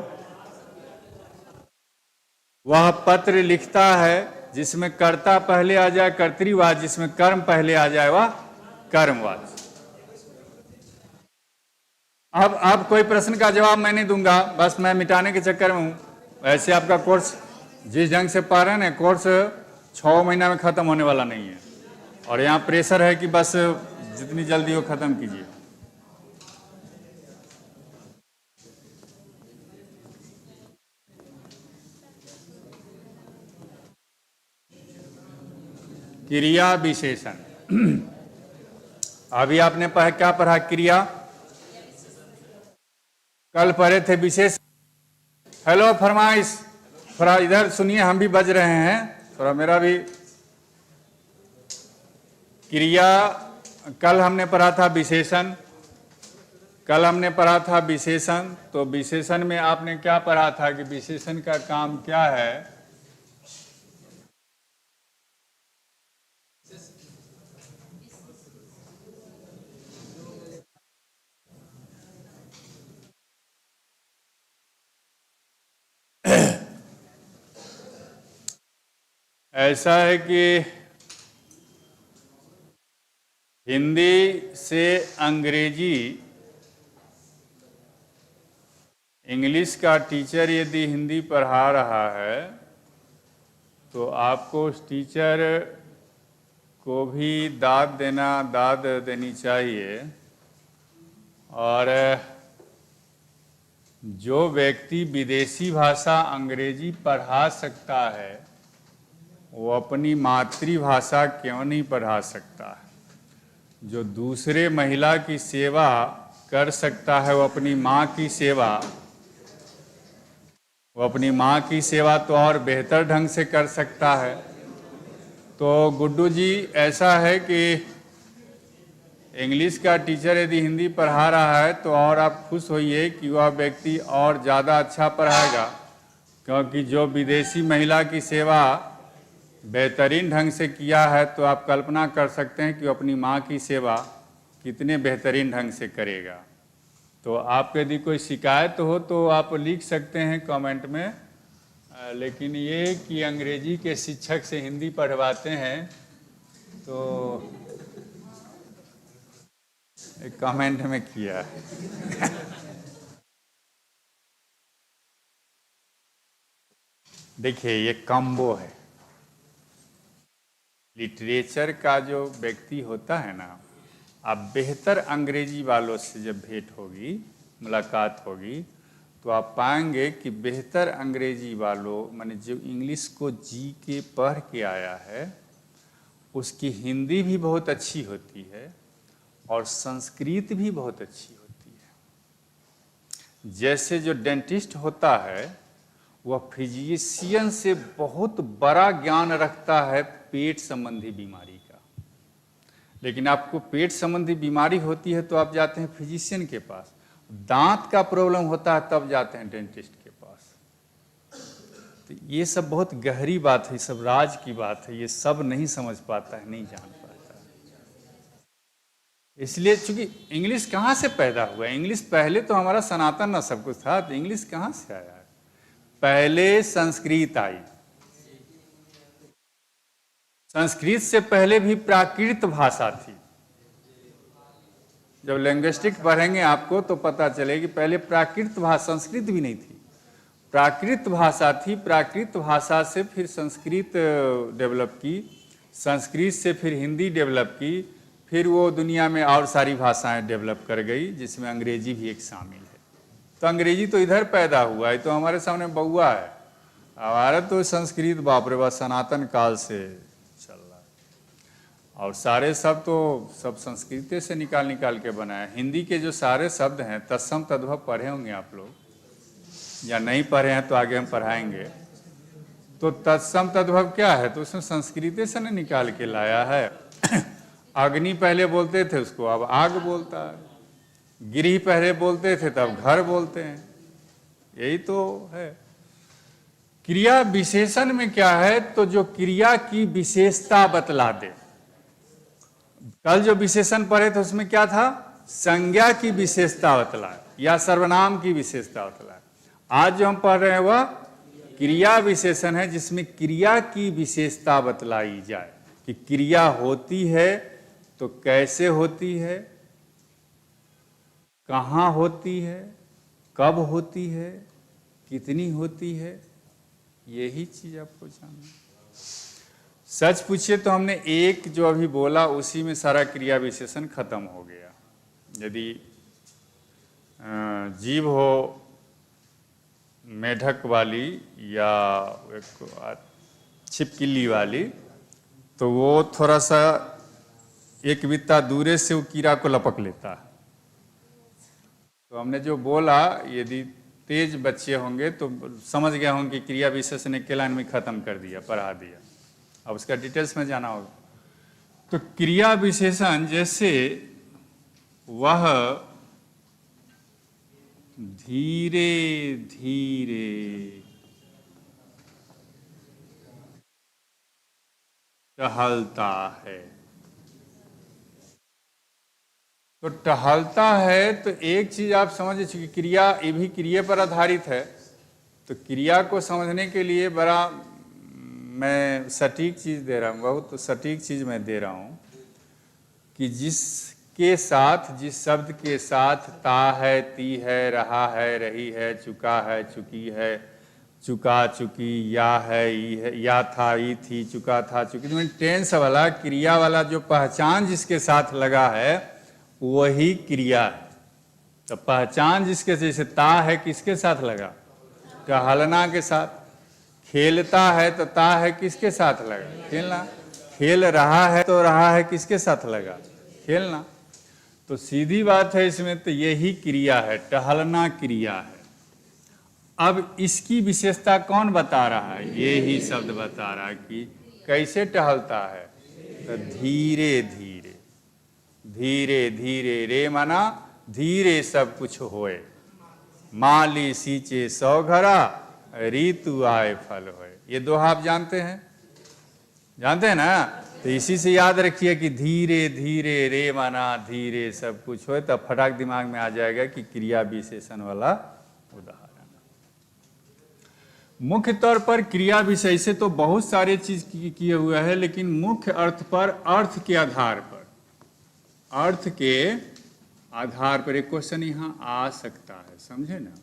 A: वह पत्र लिखता है। जिसमें कर्ता पहले आ जाए कर्तृवाच, जिसमें कर्म पहले आ जाए वह कर्मवाच। अब कोई प्रश्न का जवाब मैं नहीं दूंगा, बस मैं मिटाने के चक्कर में हूँ। वैसे आपका कोर्स जिस ढंग से पढ़ रहे हैं ना, कोर्स 6 महीना में ख़त्म होने वाला नहीं है और यहाँ प्रेशर है कि बस जितनी जल्दी हो ख़त्म कीजिए। क्रिया विशेषण। अभी आपने क्या पढ़ा? क्रिया। कल पढ़े थे विशेष। हेलो फरमाइश, थोड़ा इधर सुनिए, हम भी बज रहे हैं, थोड़ा मेरा भी। क्रिया कल हमने पढ़ा था विशेषण, कल हमने पढ़ा था विशेषण। तो विशेषण में आपने क्या पढ़ा था कि विशेषण का काम क्या है? ऐसा है कि हिंदी से अंग्रेजी, इंग्लिश का टीचर यदि हिंदी पढ़ा रहा है तो आपको उस टीचर को भी दाद देनी चाहिए। और जो व्यक्ति विदेशी भाषा अंग्रेजी पढ़ा सकता है वो अपनी मातृभाषा क्यों नहीं पढ़ा सकता है? जो दूसरे महिला की सेवा कर सकता है वो अपनी माँ की सेवा, तो और बेहतर ढंग से कर सकता है। तो गुड्डू जी, ऐसा है कि इंग्लिश का टीचर यदि हिंदी पढ़ा रहा है तो और आप खुश होइए कि वह व्यक्ति और ज़्यादा अच्छा पढ़ाएगा, क्योंकि जो विदेशी महिला की सेवा बेहतरीन ढंग से किया है तो आप कल्पना कर सकते हैं कि वो अपनी माँ की सेवा कितने बेहतरीन ढंग से करेगा। तो आपको यदि कोई शिकायत हो तो आप लिख सकते हैं कमेंट में, लेकिन ये कि अंग्रेजी के शिक्षक से हिंदी पढ़वाते हैं तो एक कमेंट में किया है। देखिए ये कॉम्बो है। लिटरेचर का जो व्यक्ति होता है ना, अब बेहतर अंग्रेजी वालों से जब भेंट होगी, मुलाकात होगी, तो आप पाएंगे कि बेहतर अंग्रेजी वालों माने जो इंग्लिश को जी के पढ़ के आया है उसकी हिंदी भी बहुत अच्छी होती है और संस्कृत भी बहुत अच्छी होती है। जैसे जो डेंटिस्ट होता है वह फिजिशियन से बहुत बड़ा ज्ञान रखता है पेट संबंधी बीमारी का, लेकिन आपको पेट संबंधी बीमारी होती है तो आप जाते हैं फिजिशियन के पास, दांत का प्रॉब्लम होता है तब जाते हैं डेंटिस्ट के पास। तो ये सब बहुत गहरी बात है, सब राज की बात है, ये सब नहीं समझ पाता है, नहीं जान पाता है। इसलिए चूंकि इंग्लिश कहाँ से पैदा हुआ है, इंग्लिश पहले तो हमारा सनातन ना सब कुछ था, तो इंग्लिश कहाँ से आया है? पहले संस्कृत आई, संस्कृत से पहले भी प्राकृत भाषा थी। जब लैंग्विस्टिक पढ़ेंगे आपको तो पता चलेगी पहले प्राकृत भाषा, संस्कृत भी नहीं थी, प्राकृत भाषा थी। प्राकृत भाषा से फिर संस्कृत डेवलप की, संस्कृत से फिर हिंदी डेवलप की, फिर वो दुनिया में और सारी भाषाएं डेवलप कर गई जिसमें अंग्रेजी भी एक शामिल है। तो अंग्रेजी तो इधर पैदा हुआ है, तो हमारे सामने बउआ है। हमारा तो संस्कृत बाप रे बाप सनातन काल से चल रहा है, और सारे शब्द तो सब संस्कृत से निकाल के बनाए। हिंदी के जो सारे शब्द हैं तत्सम तद्भव पढ़े होंगे आप लोग, या नहीं पढ़े हैं तो आगे हम पढ़ाएंगे। तो तत्सम तद्भव क्या है, तो उसमें संस्कृत से न निकाल के लाया है। अग्नि पहले बोलते थे उसको अब आग बोलता है, गिरी पहले बोलते थे तब घर बोलते हैं, यही तो है। क्रिया विशेषण में क्या है, तो जो क्रिया की विशेषता बतला दे। कल जो विशेषण पढ़े थे उसमें क्या था, संज्ञा की विशेषता बतलाए या सर्वनाम की विशेषता बतलाए। आज जो हम पढ़ रहे हैं वह क्रिया विशेषण है जिसमें क्रिया की विशेषता बतलाई जाए कि क्रिया होती है तो कैसे होती है, कहाँ होती है, कब होती है, कितनी होती है, यही चीज आपको जानना। सच पूछिए तो हमने एक जो अभी बोला उसी में सारा क्रिया विशेषण खत्म हो गया। यदि जीव हो मेढक वाली या एक छिपकली वाली, तो वो थोड़ा सा एक बित्ता दूरे से वो कीड़ा को लपक लेता है। तो हमने जो बोला यदि तेज बच्चे होंगे तो समझ गए होंगे कि क्रिया विशेषण एक लाइन में खत्म कर दिया, पढ़ा दिया। अब उसका डिटेल्स में जाना होगा। तो क्रिया विशेषण जैसे वह धीरे धीरे टहलता है, तो टहलता है तो एक चीज आप समझ चुकी, क्रिया ये भी क्रिया पर आधारित है। तो क्रिया को समझने के लिए बड़ा मैं सटीक चीज दे रहा हूँ, बहुत सटीक चीज मैं दे रहा हूँ कि जिसके साथ, जिस शब्द के साथ ता है, ती है, रहा है, रही है, चुका है, चुकी है, चुका, चुकी, या है, ई है, या था, ई थी, चुका था, चुकी, तो टेंस वाला क्रिया वाला जो पहचान जिसके साथ लगा है वही क्रिया है। तो पहचान जिसके, जैसे ता है किसके साथ लगा, टहलना के साथ। खेलता है तो ता है किसके साथ लगा, खेलना। खेल रहा है तो रहा है किसके साथ लगा, खेलना। तो सीधी बात है इसमें, तो यही क्रिया है, टहलना क्रिया है। अब इसकी विशेषता कौन बता रहा है, यही शब्द बता रहा है कि कैसे टहलता है। तो धीरे धीरे, धीरे धीरे, रे माना धीरे सब कुछ होए, माली सींचे सौ घरा, ऋतु आए फल होए। ये दोहा आप जानते हैं, जानते हैं ना। तो इसी से याद रखिए कि धीरे धीरे, रे माना धीरे सब कुछ होए, तब फटाक दिमाग में आ जाएगा कि क्रिया विशेषण वाला उदाहरण। मुख्य तौर पर क्रिया विशेषण से तो बहुत सारे चीज किए हुए हैं, लेकिन मुख्य अर्थ पर, अर्थ के आधार पर, अर्थ के आधार पर एक क्वेश्चन यहाँ आ सकता है, समझे ना।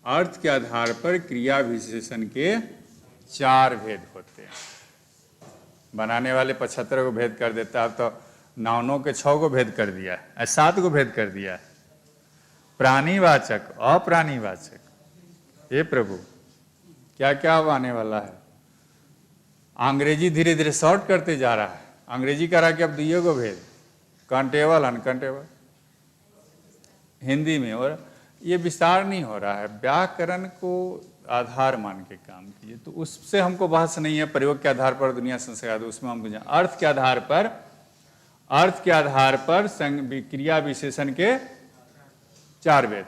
A: अर्थ के आधार पर क्रिया विशेषण के 4 भेद होते हैं। बनाने वाले 75 को भेद कर देता है, तो 9 के 6 को भेद कर दिया है, 7 को भेद कर दिया है। प्राणीवाचक, अप्राणीवाचक, हे प्रभु, क्या क्या अब आने वाला है। अंग्रेजी धीरे धीरे शॉर्ट करते जा रहा है। अंग्रेजी करा के अब दिए गो भेद, कंटेबल अनकंटेबल हिंदी में, और ये विस्तार नहीं हो रहा है। व्याकरण को आधार मान के काम कीजिए। तो उससे हमको बहस नहीं है, प्रयोग के आधार पर दुनिया संस्कार, उसमें हम अर्थ के आधार पर, अर्थ के आधार पर क्रिया विशेषण के 4 वेद।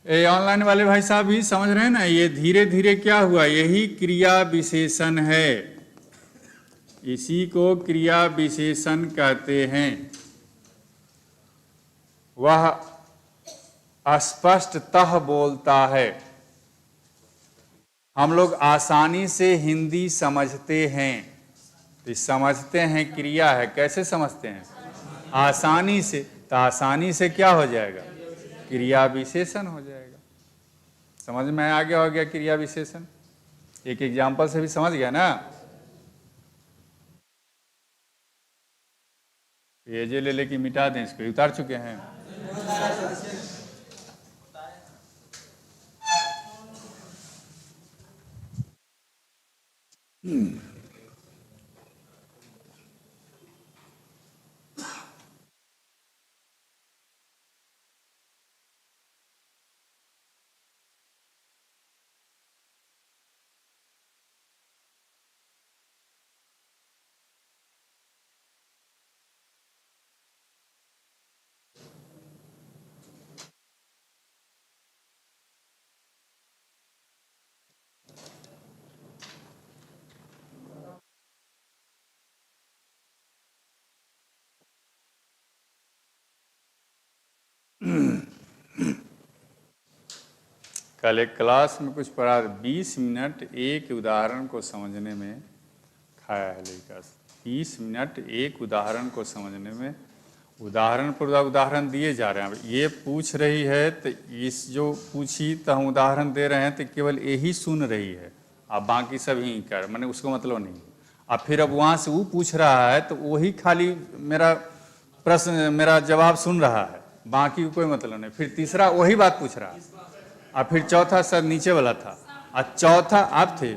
A: ये ऑनलाइन वाले भाई साहब भी समझ रहे हैं ना, ये धीरे धीरे क्या हुआ, यही क्रिया विशेषण है, इसी को क्रिया विशेषण कहते हैं। वह स्पष्टतः बोलता है। हम लोग आसानी से हिंदी समझते हैं, तो समझते हैं क्रिया है, कैसे समझते हैं, आसानी से। तो आसानी से क्या हो जाएगा, क्रिया विशेषण हो जाएगा। समझ में आ गया, हो गया क्रिया विशेषण। एक एग्जाम्पल से भी समझ गया ना। पेजे ले लेके मिटा दें इसको, उतार चुके हैं। कल एक क्लास में कुछ पढ़ा, 20 मिनट एक उदाहरण को समझने में खाया है लड़का। 20 मिनट एक उदाहरण को समझने में, उदाहरण पर उदाहरण दिए जा रहे हैं। ये पूछ रही है तो इस जो पूछी तो हम उदाहरण दे रहे हैं, तो केवल यही सुन रही है, अब बाकी सब ही कर, मैंने उसको मतलब नहीं। अब फिर अब वहाँ से वो पूछ रहा है तो वही खाली मेरा प्रश्न, मेरा जवाब सुन रहा है, बाकी कोई मतलब नहीं। फिर तीसरा वही बात पूछ रहा है, और फिर चौथा सर नीचे वाला था, और चौथा आप थे।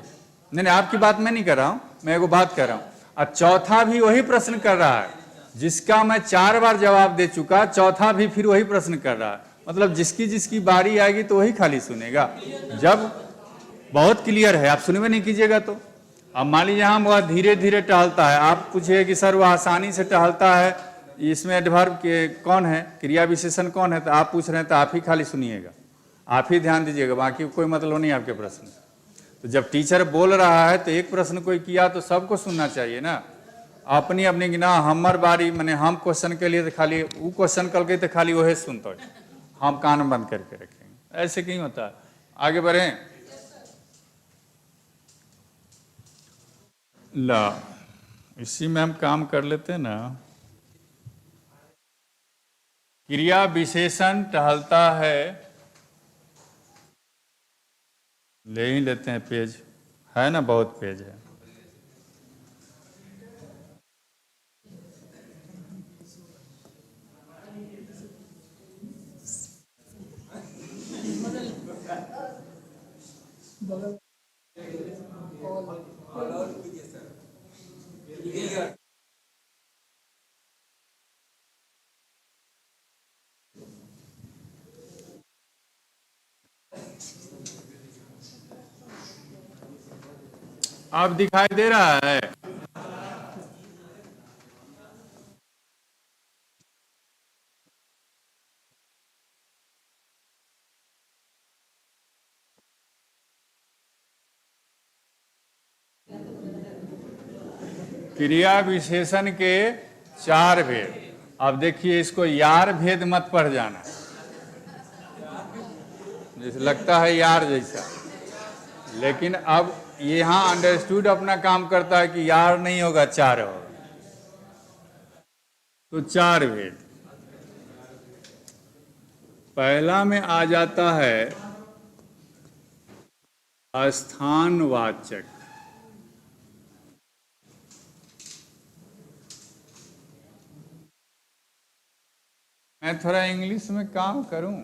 A: नहीं आपकी बात मैं नहीं कर रहा हूँ, मैं एगो बात कर रहा हूँ। और चौथा भी वही प्रश्न कर रहा है जिसका मैं 4 बार जवाब दे चुका, चौथा भी फिर वही प्रश्न कर रहा है। मतलब जिसकी जिसकी बारी आएगी तो वही खाली सुनेगा। जब बहुत क्लियर है, आप सुनवे नहीं कीजिएगा तो। अब मान लीजिए हम, वह धीरे धीरे टहलता है, आप पूछिए कि सर वह आसानी से टहलता है, इसमें एडवर्ब के कौन है, क्रिया विशेषण कौन है, तो आप पूछ रहे हैं तो आप ही खाली सुनिएगा, आप ही ध्यान दीजिएगा, बाकी कोई मतलब नहीं आपके प्रश्न। तो जब टीचर बोल रहा है तो एक प्रश्न कोई किया तो सबको सुनना चाहिए ना, अपनी अपनी कि ना हमार बारी, मैंने हम क्वेश्चन के लिए तो खाली वो क्वेश्चन कल के तो खाली वही सुनते हो, हम कान बंद करके रखेंगे, ऐसे क्यों होता है। आगे बढ़ें। ला इसी में हम काम कर लेते हैं ना। क्रिया विशेषण टहलता है, ले ही लेते हैं, पेज है ना, बहुत पेज है। अब दिखाई दे रहा है। क्रिया विशेषण के 4 भेद। अब देखिए इसको यार भेद मत पढ़ जाना, जैसे लगता है यार जैसा, लेकिन अब यहाँ अंडरस्टूड अपना काम करता है कि यार नहीं होगा, 4 होगा। तो 4 भेद। पहला में आ जाता है स्थानवाचक। मैं थोड़ा इंग्लिश में काम करूं,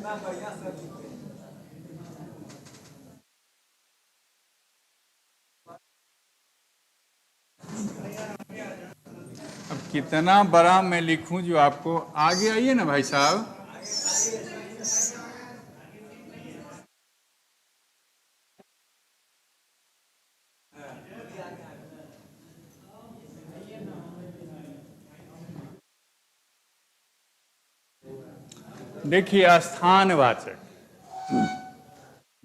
A: अब कितना बड़ा मैं लिखूं जो आपको आगे आइए ना भाई साहब। देखिए स्थानवाचक,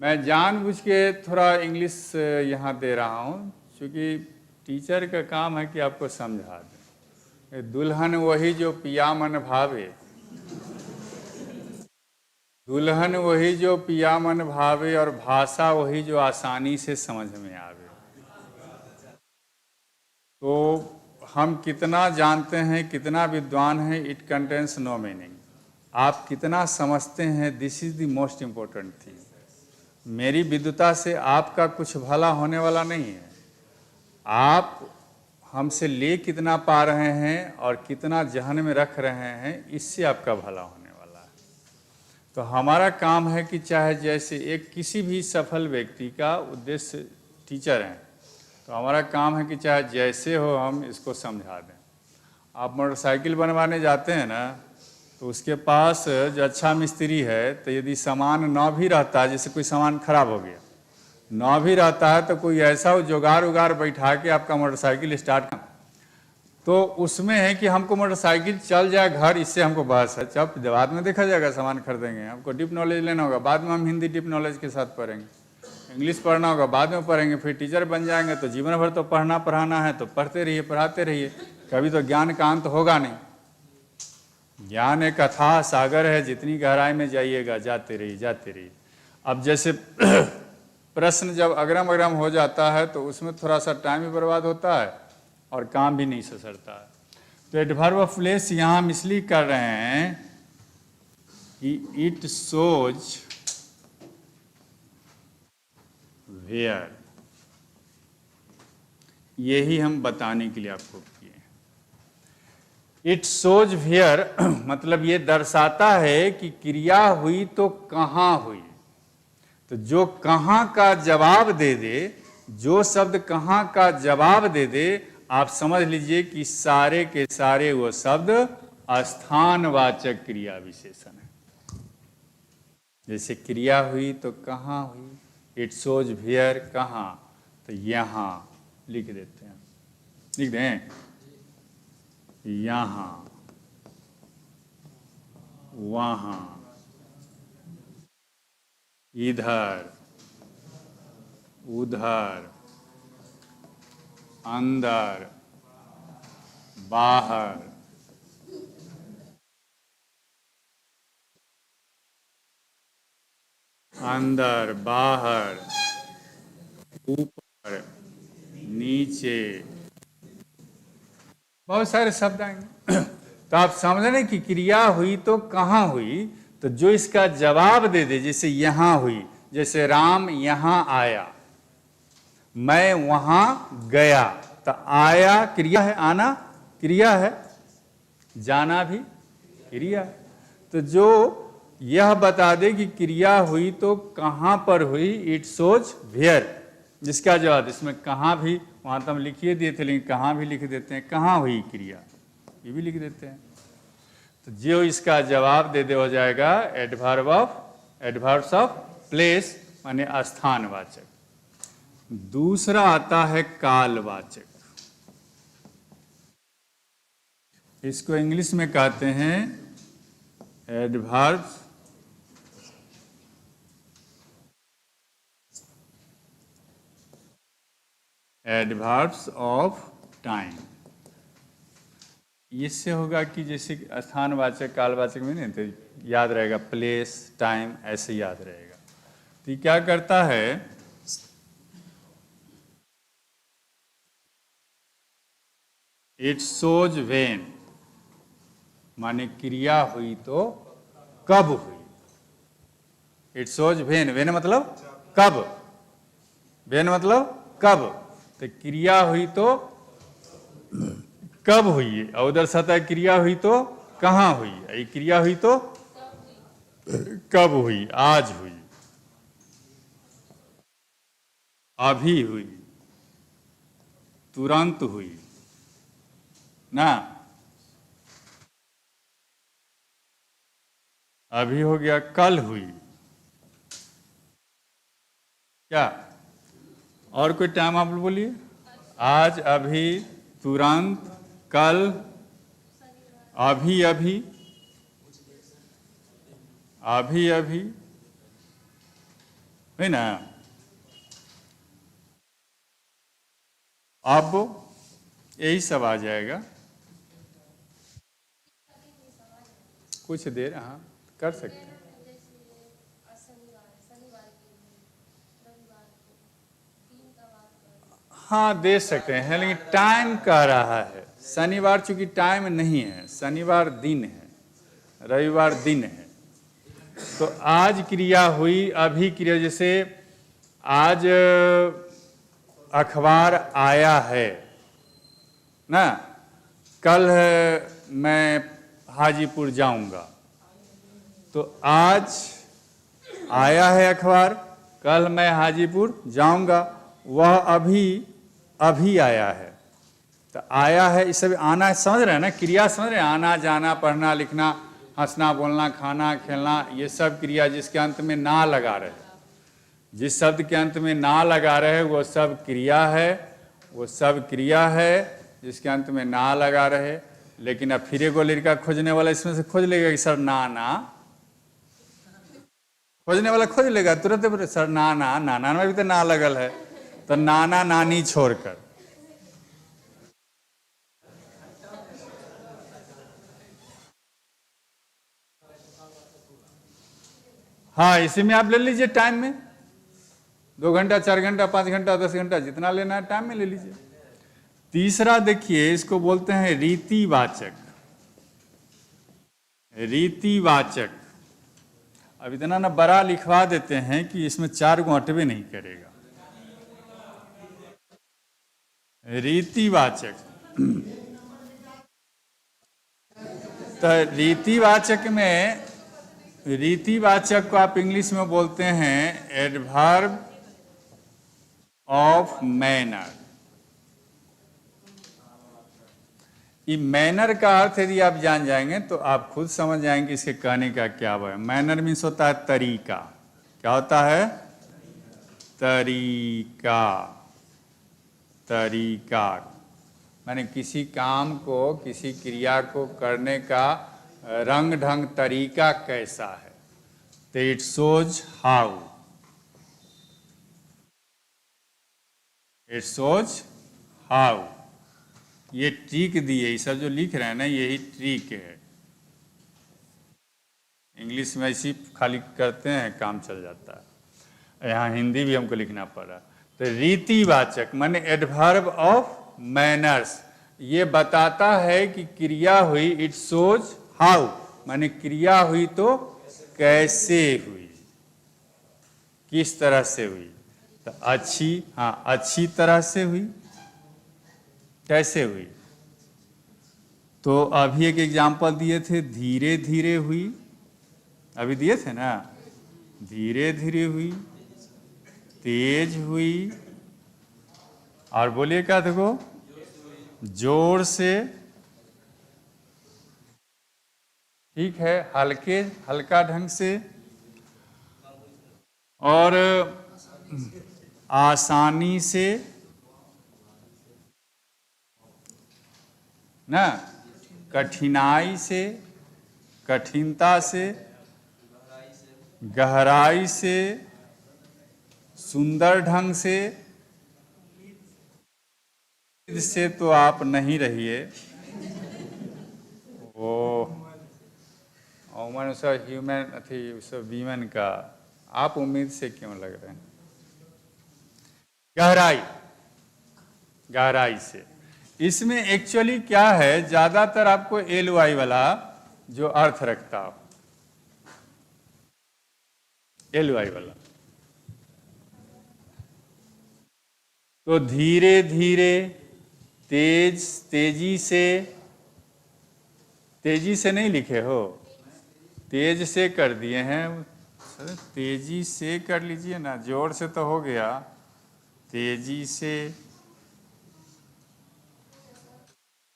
A: मैं जानबूझ के थोड़ा इंग्लिश यहाँ दे रहा हूँ क्योंकि टीचर का काम है कि आपको समझा दे। दुल्हन वही जो पिया मन भावे, दुल्हन वही जो पिया मन भावे, और भाषा वही जो आसानी से समझ में आवे। तो हम कितना जानते हैं, कितना विद्वान हैं, इट कंटेन्स नो मीनिंग। आप कितना समझते हैं, this is the most important thing. मेरी विद्वता से आपका कुछ भला होने वाला नहीं है। आप हमसे ले कितना पा रहे हैं और कितना जहन में रख रहे हैं, इससे आपका भला होने वाला है। तो हमारा काम है कि चाहे जैसे एक किसी भी सफल व्यक्ति का उद्देश्य टीचर हैं, तो हमारा काम है कि चाहे जैसे हो हम इसको समझा दें। आप मोटरसाइकिल बनवाने जाते हैं ना, तो उसके पास जो अच्छा मिस्त्री है, तो यदि सामान ना भी रहता है, जैसे कोई सामान खराब हो गया, ना भी रहता है, तो कोई ऐसा जुगाड़ उगाड़ बैठा के आपका मोटरसाइकिल स्टार्ट, तो उसमें है कि हमको मोटरसाइकिल चल जाए घर, इससे हमको बहस है। जब बाद में देखा जाएगा, सामान खरीदेंगे, हमको डीप नॉलेज लेना होगा, बाद में हम हिंदी डीप नॉलेज के साथ पढ़ेंगे, इंग्लिश पढ़ना होगा बाद में पढ़ेंगे, फिर टीचर बन जाएंगे तो जीवन भर तो पढ़ना पढ़ाना है, तो पढ़ते रहिए, पढ़ाते रहिए, कभी तो ज्ञान का अंत होगा नहीं। ज्ञान एक अथाह सागर है, जितनी गहराई में जाइएगा जाते रहिए, जाते रहिए। अब जैसे प्रश्न जब अग्रम अग्रम हो जाता है, तो उसमें थोड़ा सा टाइम भी बर्बाद होता है और काम भी नहीं ससरता है। तो एडवर्ब ऑफ प्लेस यहाँ हम इसलिए कर रहे हैं कि इट शोज वेयर, यही हम बताने के लिए आपको किए। इट शोज वेयर मतलब ये दर्शाता है कि क्रिया हुई तो कहाँ हुई। तो जो कहाँ का जवाब दे दे, जो शब्द कहाँ का जवाब दे दे, आप समझ लीजिए कि सारे के सारे वो शब्द स्थानवाचक क्रिया विशेषण है। जैसे क्रिया हुई तो कहाँ हुई, इट शोज वेयर कहाँ, तो यहाँ लिख देते हैं, लिख दें यहाँ, वहाँ, इधर, उधर, अंदर, बाहर, अंदर, बाहर, ऊपर, नीचे, बहुत सारे शब्द आएंगे। तो आप समझ रहे कि क्रिया हुई तो कहाँ हुई, तो जो इसका जवाब दे दे, जैसे यहाँ हुई, जैसे राम यहाँ आया, मैं वहाँ गया, तो आया क्रिया है, आना क्रिया है, जाना भी क्रिया है। तो जो यह बता दे कि क्रिया हुई तो कहाँ पर हुई, इट शोज वेयर, जिसका जवाब, इसमें कहाँ भी, वहाँ तो हम लिखिए दिए थे, लेकिन कहाँ भी लिख देते हैं, कहाँ हुई क्रिया, ये भी लिख देते हैं। तो जो इसका जवाब दे दे हो जाएगा एडवर्ब्स ऑफ प्लेस, माने स्थानवाचक। दूसरा आता है कालवाचक, इसको इंग्लिश में कहते हैं एडवर्ब्स ऑफ टाइम। इससे होगा कि जैसे स्थानवाचक कालवाचक में नहीं, तो याद रहेगा प्लेस टाइम, ऐसे याद रहेगा। तो क्या करता है, इट शोज वेन, माने क्रिया हुई तो कब हुई। इट शोज वेन, वेन मतलब कब, वेन मतलब कब, तो क्रिया हुई तो कब हुई, और उधर सतह क्रिया हुई तो कहाँ हुई, ये क्रिया हुई तो कब हुई? आज हुई, अभी हुई, तुरंत हुई ना। अभी हो गया, कल हुई क्या? और कोई टाइम आप बोलिए। आज, अभी, तुरंत, कल, अभी अभी, अभी अभी, है ना। अब यही सब आ जाएगा। कुछ देर, हाँ कर सकते हैं। हाँ दे सकते हैं, लेकिन टाइम कह रहा है। शनिवार चूंकि टाइम नहीं है, शनिवार दिन है, रविवार दिन है, तो आज क्रिया हुई, अभी क्रिया। जैसे आज अखबार आया है ना, कल मैं हाजीपुर जाऊंगा, तो आज आया है अखबार, कल मैं हाजीपुर जाऊंगा, वह अभी अभी आया है। तो आया है, इस सब आना समझ रहे हैं ना, क्रिया समझ रहे हैं, आना जाना, पढ़ना लिखना, हंसना बोलना, खाना खेलना, ये सब क्रिया जिसके अंत में ना लगा रहे, जिस शब्द के अंत में ना लगा रहे वो सब क्रिया है, वो सब क्रिया है जिसके अंत में ना लगा रहे। लेकिन अब फिर एगो लड़का खोजने वाला इसमें से खोज लेगा कि सर ना ना, खोजने वाला खोज लेगा तुरंत, सर ना ना, नाना में भी तो ना लगल है, तो नाना नानी छोड़कर। हाँ इसी में आप ले लीजिए, टाइम में 2 घंटा, 4 घंटा, 5 घंटा, 10 घंटा, जितना लेना है टाइम में ले लीजिए। तीसरा देखिए, इसको बोलते हैं रीतिवाचक। रीतिवाचक अब इतना ना बड़ा लिखवा देते हैं कि इसमें 4 को अटवे नहीं करेगा। रीतिवाचक, तो रीतिवाचक में, रीतिवाचक को आप इंग्लिश में बोलते हैं एडवर्ब ऑफ मैनर। ये मैनर का अर्थ यदि आप जान जाएंगे तो आप खुद समझ जाएंगे इसके कहने का क्या है। मैनर मीन्स होता है तरीका। क्या होता है? तरीका। तरीका माने किसी काम को, किसी क्रिया को करने का रंग ढंग, तरीका कैसा है। तो it shows how, it shows how. ये ट्रिक दिए, ये सब जो लिख रहे हैं ना, यही ट्रिक है। इंग्लिश में ऐसी खाली करते हैं, काम चल जाता है। यहाँ हिंदी भी हमको लिखना पड़ा। तो रीतिवाचक माने एडवर्ब ऑफ मैनर्स, ये बताता है कि क्रिया हुई। इट शोज हाउ माने क्रिया हुई तो कैसे हुई, किस तरह से हुई। तो अच्छी, हाँ अच्छी तरह से हुई। कैसे हुई? तो अभी एक एग्जाम्पल दिए थे, धीरे धीरे हुई। अभी दिए थे ना, धीरे धीरे हुई, तेज हुई, और बोलिए क्या देखो, जोर से, ठीक है, हल्के, हल्का ढंग से, और आसानी से ना, कठिनाई से, कठिनता से, गहराई से, सुंदर ढंग से। इससे तो आप नहीं रहिए, वो उमन सब ह्यूमन अथी सब वीमन का, आप उम्मीद से क्यों लग रहे हैं? गहराई, गहराई से। इसमें एक्चुअली क्या है, ज्यादातर आपको एल वाई वाला जो अर्थ रखता हो, एल वाई वाला। तो धीरे धीरे, तेज, तेजी से, तेजी से नहीं लिखे हो, तेज से कर दिए हैं, तेजी से कर लीजिए ना, जोर से तो हो गया, तेजी से,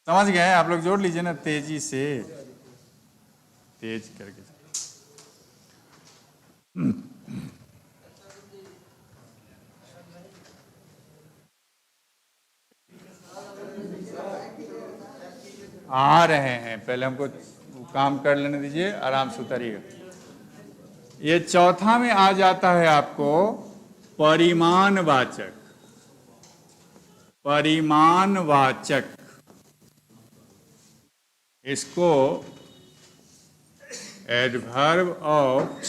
A: समझ गए आप लोग, जोड़ लीजिए ना, तेजी से, तेज करके। आ रहे हैं, पहले हमको काम कर लेने दीजिए, आराम से उतरिएगा। ये चौथा में आ जाता है आपको परिमाणवाचक, परिमाणवाचक, इसको एडवर्ब ऑफ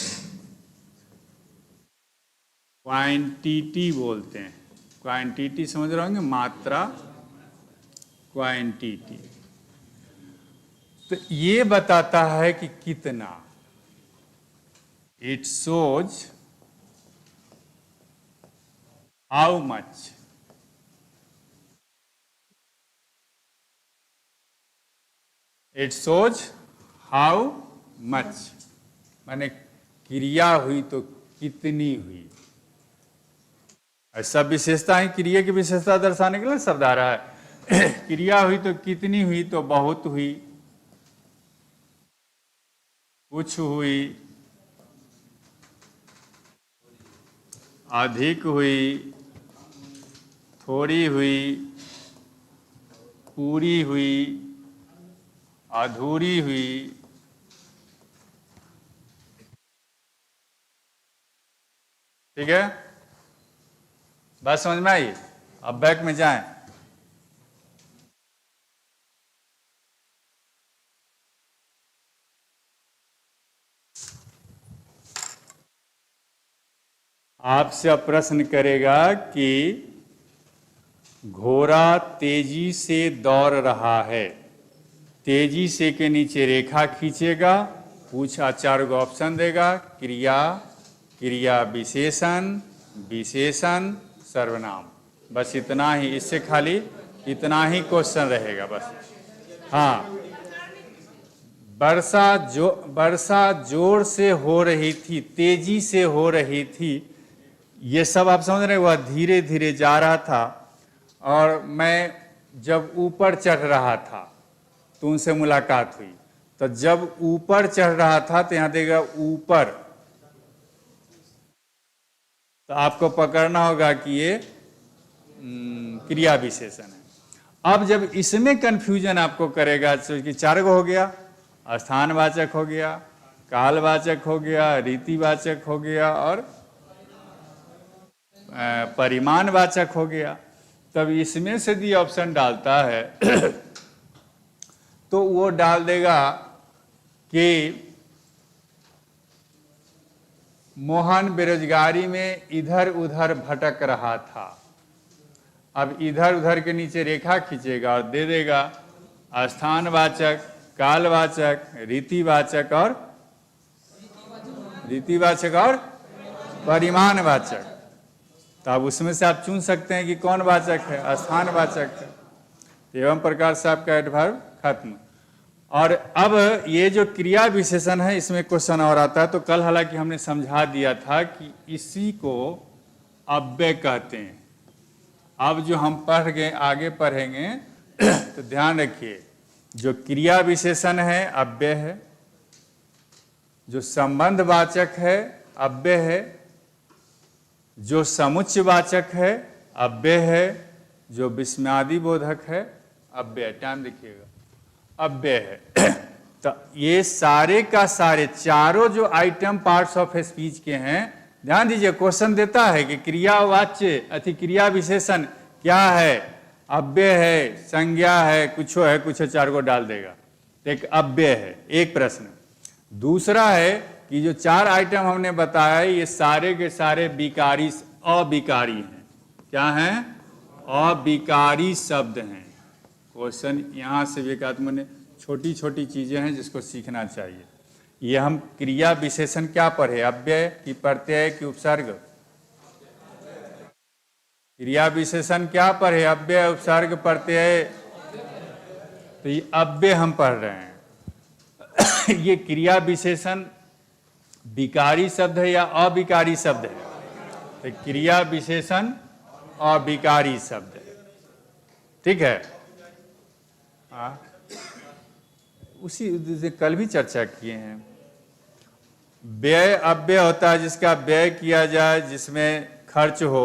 A: क्वांटिटी बोलते हैं। क्वांटिटी समझ रहे होंगे, मात्रा, क्वांटिटी। तो ये बताता है कि कितना, it shows how much, it shows how much, माने क्रिया हुई तो कितनी हुई। ऐसा विशेषता है, क्रिया की विशेषता दर्शाने के लिए शब्द आ रहा है। क्रिया हुई तो कितनी हुई, तो बहुत हुई, कुछ हुई, अधिक हुई, थोड़ी हुई, पूरी हुई, अधूरी हुई। ठीक है, बात समझ में आई? अब बैक में जाएं। आपसे अब प्रश्न करेगा कि घोड़ा तेजी से दौड़ रहा है, तेजी से के नीचे रेखा खींचेगा, पूछा 4 गो ऑप्शन देगा, क्रिया, क्रिया विशेषण, विशेषण, सर्वनाम, बस इतना ही, इससे खाली इतना ही क्वेश्चन रहेगा बस। हाँ, वर्षा जोर से हो रही थी, तेजी से हो रही थी, ये सब आप समझ रहे हैं। वह धीरे धीरे जा रहा था, और मैं जब ऊपर चढ़ रहा था तो उनसे मुलाकात हुई। तो जब ऊपर चढ़ रहा था तो यहां देगा ऊपर, तो आपको पकड़ना होगा कि ये क्रिया विशेषण है। अब जब इसमें कंफ्यूजन आपको करेगा, तो कि 4 गो हो गया, स्थानवाचक हो गया, कालवाचक हो गया, रीतिवाचक हो गया, और परिमाणवाचक हो गया, तब इसमें से यदि ऑप्शन डालता है तो वो डाल देगा कि मोहन बेरोजगारी में इधर उधर भटक रहा था। अब इधर उधर के नीचे रेखा खींचेगा और दे देगा स्थानवाचक, कालवाचक, रीतिवाचक और परिमाणवाचक। तो अब उसमें से आप चुन सकते हैं कि कौन वाचक है, स्थानवाचक है। एवं प्रकार से आपका एडवर्ब खत्म। और अब ये जो क्रिया विशेषण है, इसमें क्वेश्चन और आता है। तो कल हालांकि हमने समझा दिया था कि इसी को अव्यय कहते हैं। अब जो हम पढ़ गए, आगे पढ़ेंगे तो ध्यान रखिए, जो क्रिया विशेषण है अव्यय है, जो संबंधवाचक है अव्यय है, जो समुच्चयवाचक है अव्यय है, जो विस्मयादि बोधक है अव्यय, टाइम देखिएगा, अव्यय है। तो ये सारे का सारे चारों जो आइटम पार्ट्स ऑफ स्पीच के हैं, ध्यान दीजिए, क्वेश्चन देता है कि क्रियावाच्य अति क्रिया विशेषण क्या है, अव्यय है, संज्ञा है, कुछ है, कुछ 4 को डाल देगा। तो एक अव्यय है, एक प्रश्न। दूसरा है कि जो 4 आइटम हमने बताया, ये सारे के सारे विकारी, अविकारी हैं। क्या हैं? अविकारी शब्द हैं। क्वेश्चन यहाँ से भी एकात्म ने छोटी छोटी चीजें हैं जिसको सीखना चाहिए। ये हम क्रिया विशेषण क्या पढ़े, अव्यय की प्रत्यय की उपसर्ग? क्रिया विशेषण क्या पढ़े, अव्यय, उपसर्ग, प्रत्यय। तो ये अव्यय हम पढ़ रहे हैं। ये क्रिया विशेषण विकारी शब्द है या अविकारी शब्द है? तो क्रिया विशेषण अविकारी शब्द है, ठीक है। उसी से कल भी चर्चा किए हैं। व्यय अव्यय होता है जिसका व्यय किया जाए, जिसमें खर्च हो,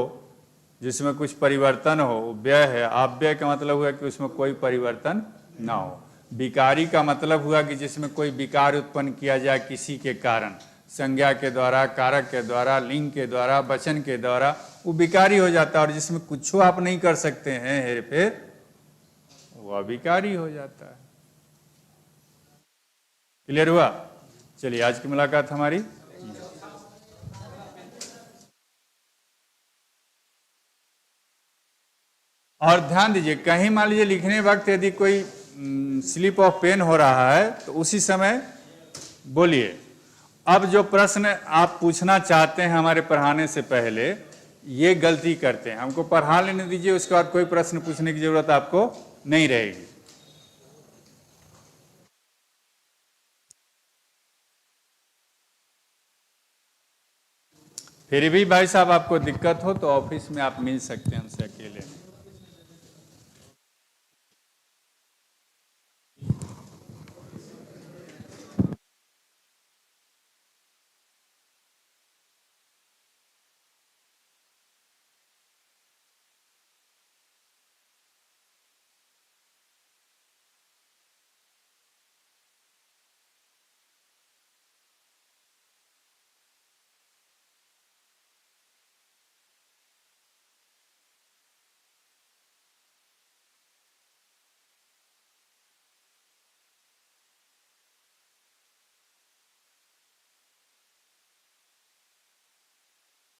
A: जिसमें कुछ परिवर्तन हो, व्यय है। अव्यय का मतलब हुआ कि उसमें कोई परिवर्तन ना हो। विकारी का मतलब हुआ कि जिसमें कोई विकार उत्पन्न किया जाए किसी के कारण, संज्ञा के द्वारा, कारक के द्वारा, लिंग के द्वारा, वचन के द्वारा, वो विकारी हो जाता है। और जिसमें कुछ आप नहीं कर सकते हैं हेरफेर, वो अविकारी हो जाता है। क्लियर हुआ? चलिए आज की मुलाकात हमारी। और ध्यान दीजिए, कहीं मान लीजिए लिखने वक्त यदि कोई स्लिप ऑफ पेन हो रहा है तो उसी समय बोलिए। अब जो प्रश्न आप पूछना चाहते हैं हमारे पढ़ाने से पहले, ये गलती करते हैं। हमको पढ़ा लेने दीजिए, उसके बाद कोई प्रश्न पूछने की जरूरत आपको नहीं रहेगी। फिर भी भाई साहब आपको दिक्कत हो तो ऑफिस में आप मिल सकते हैं हमसे अकेले।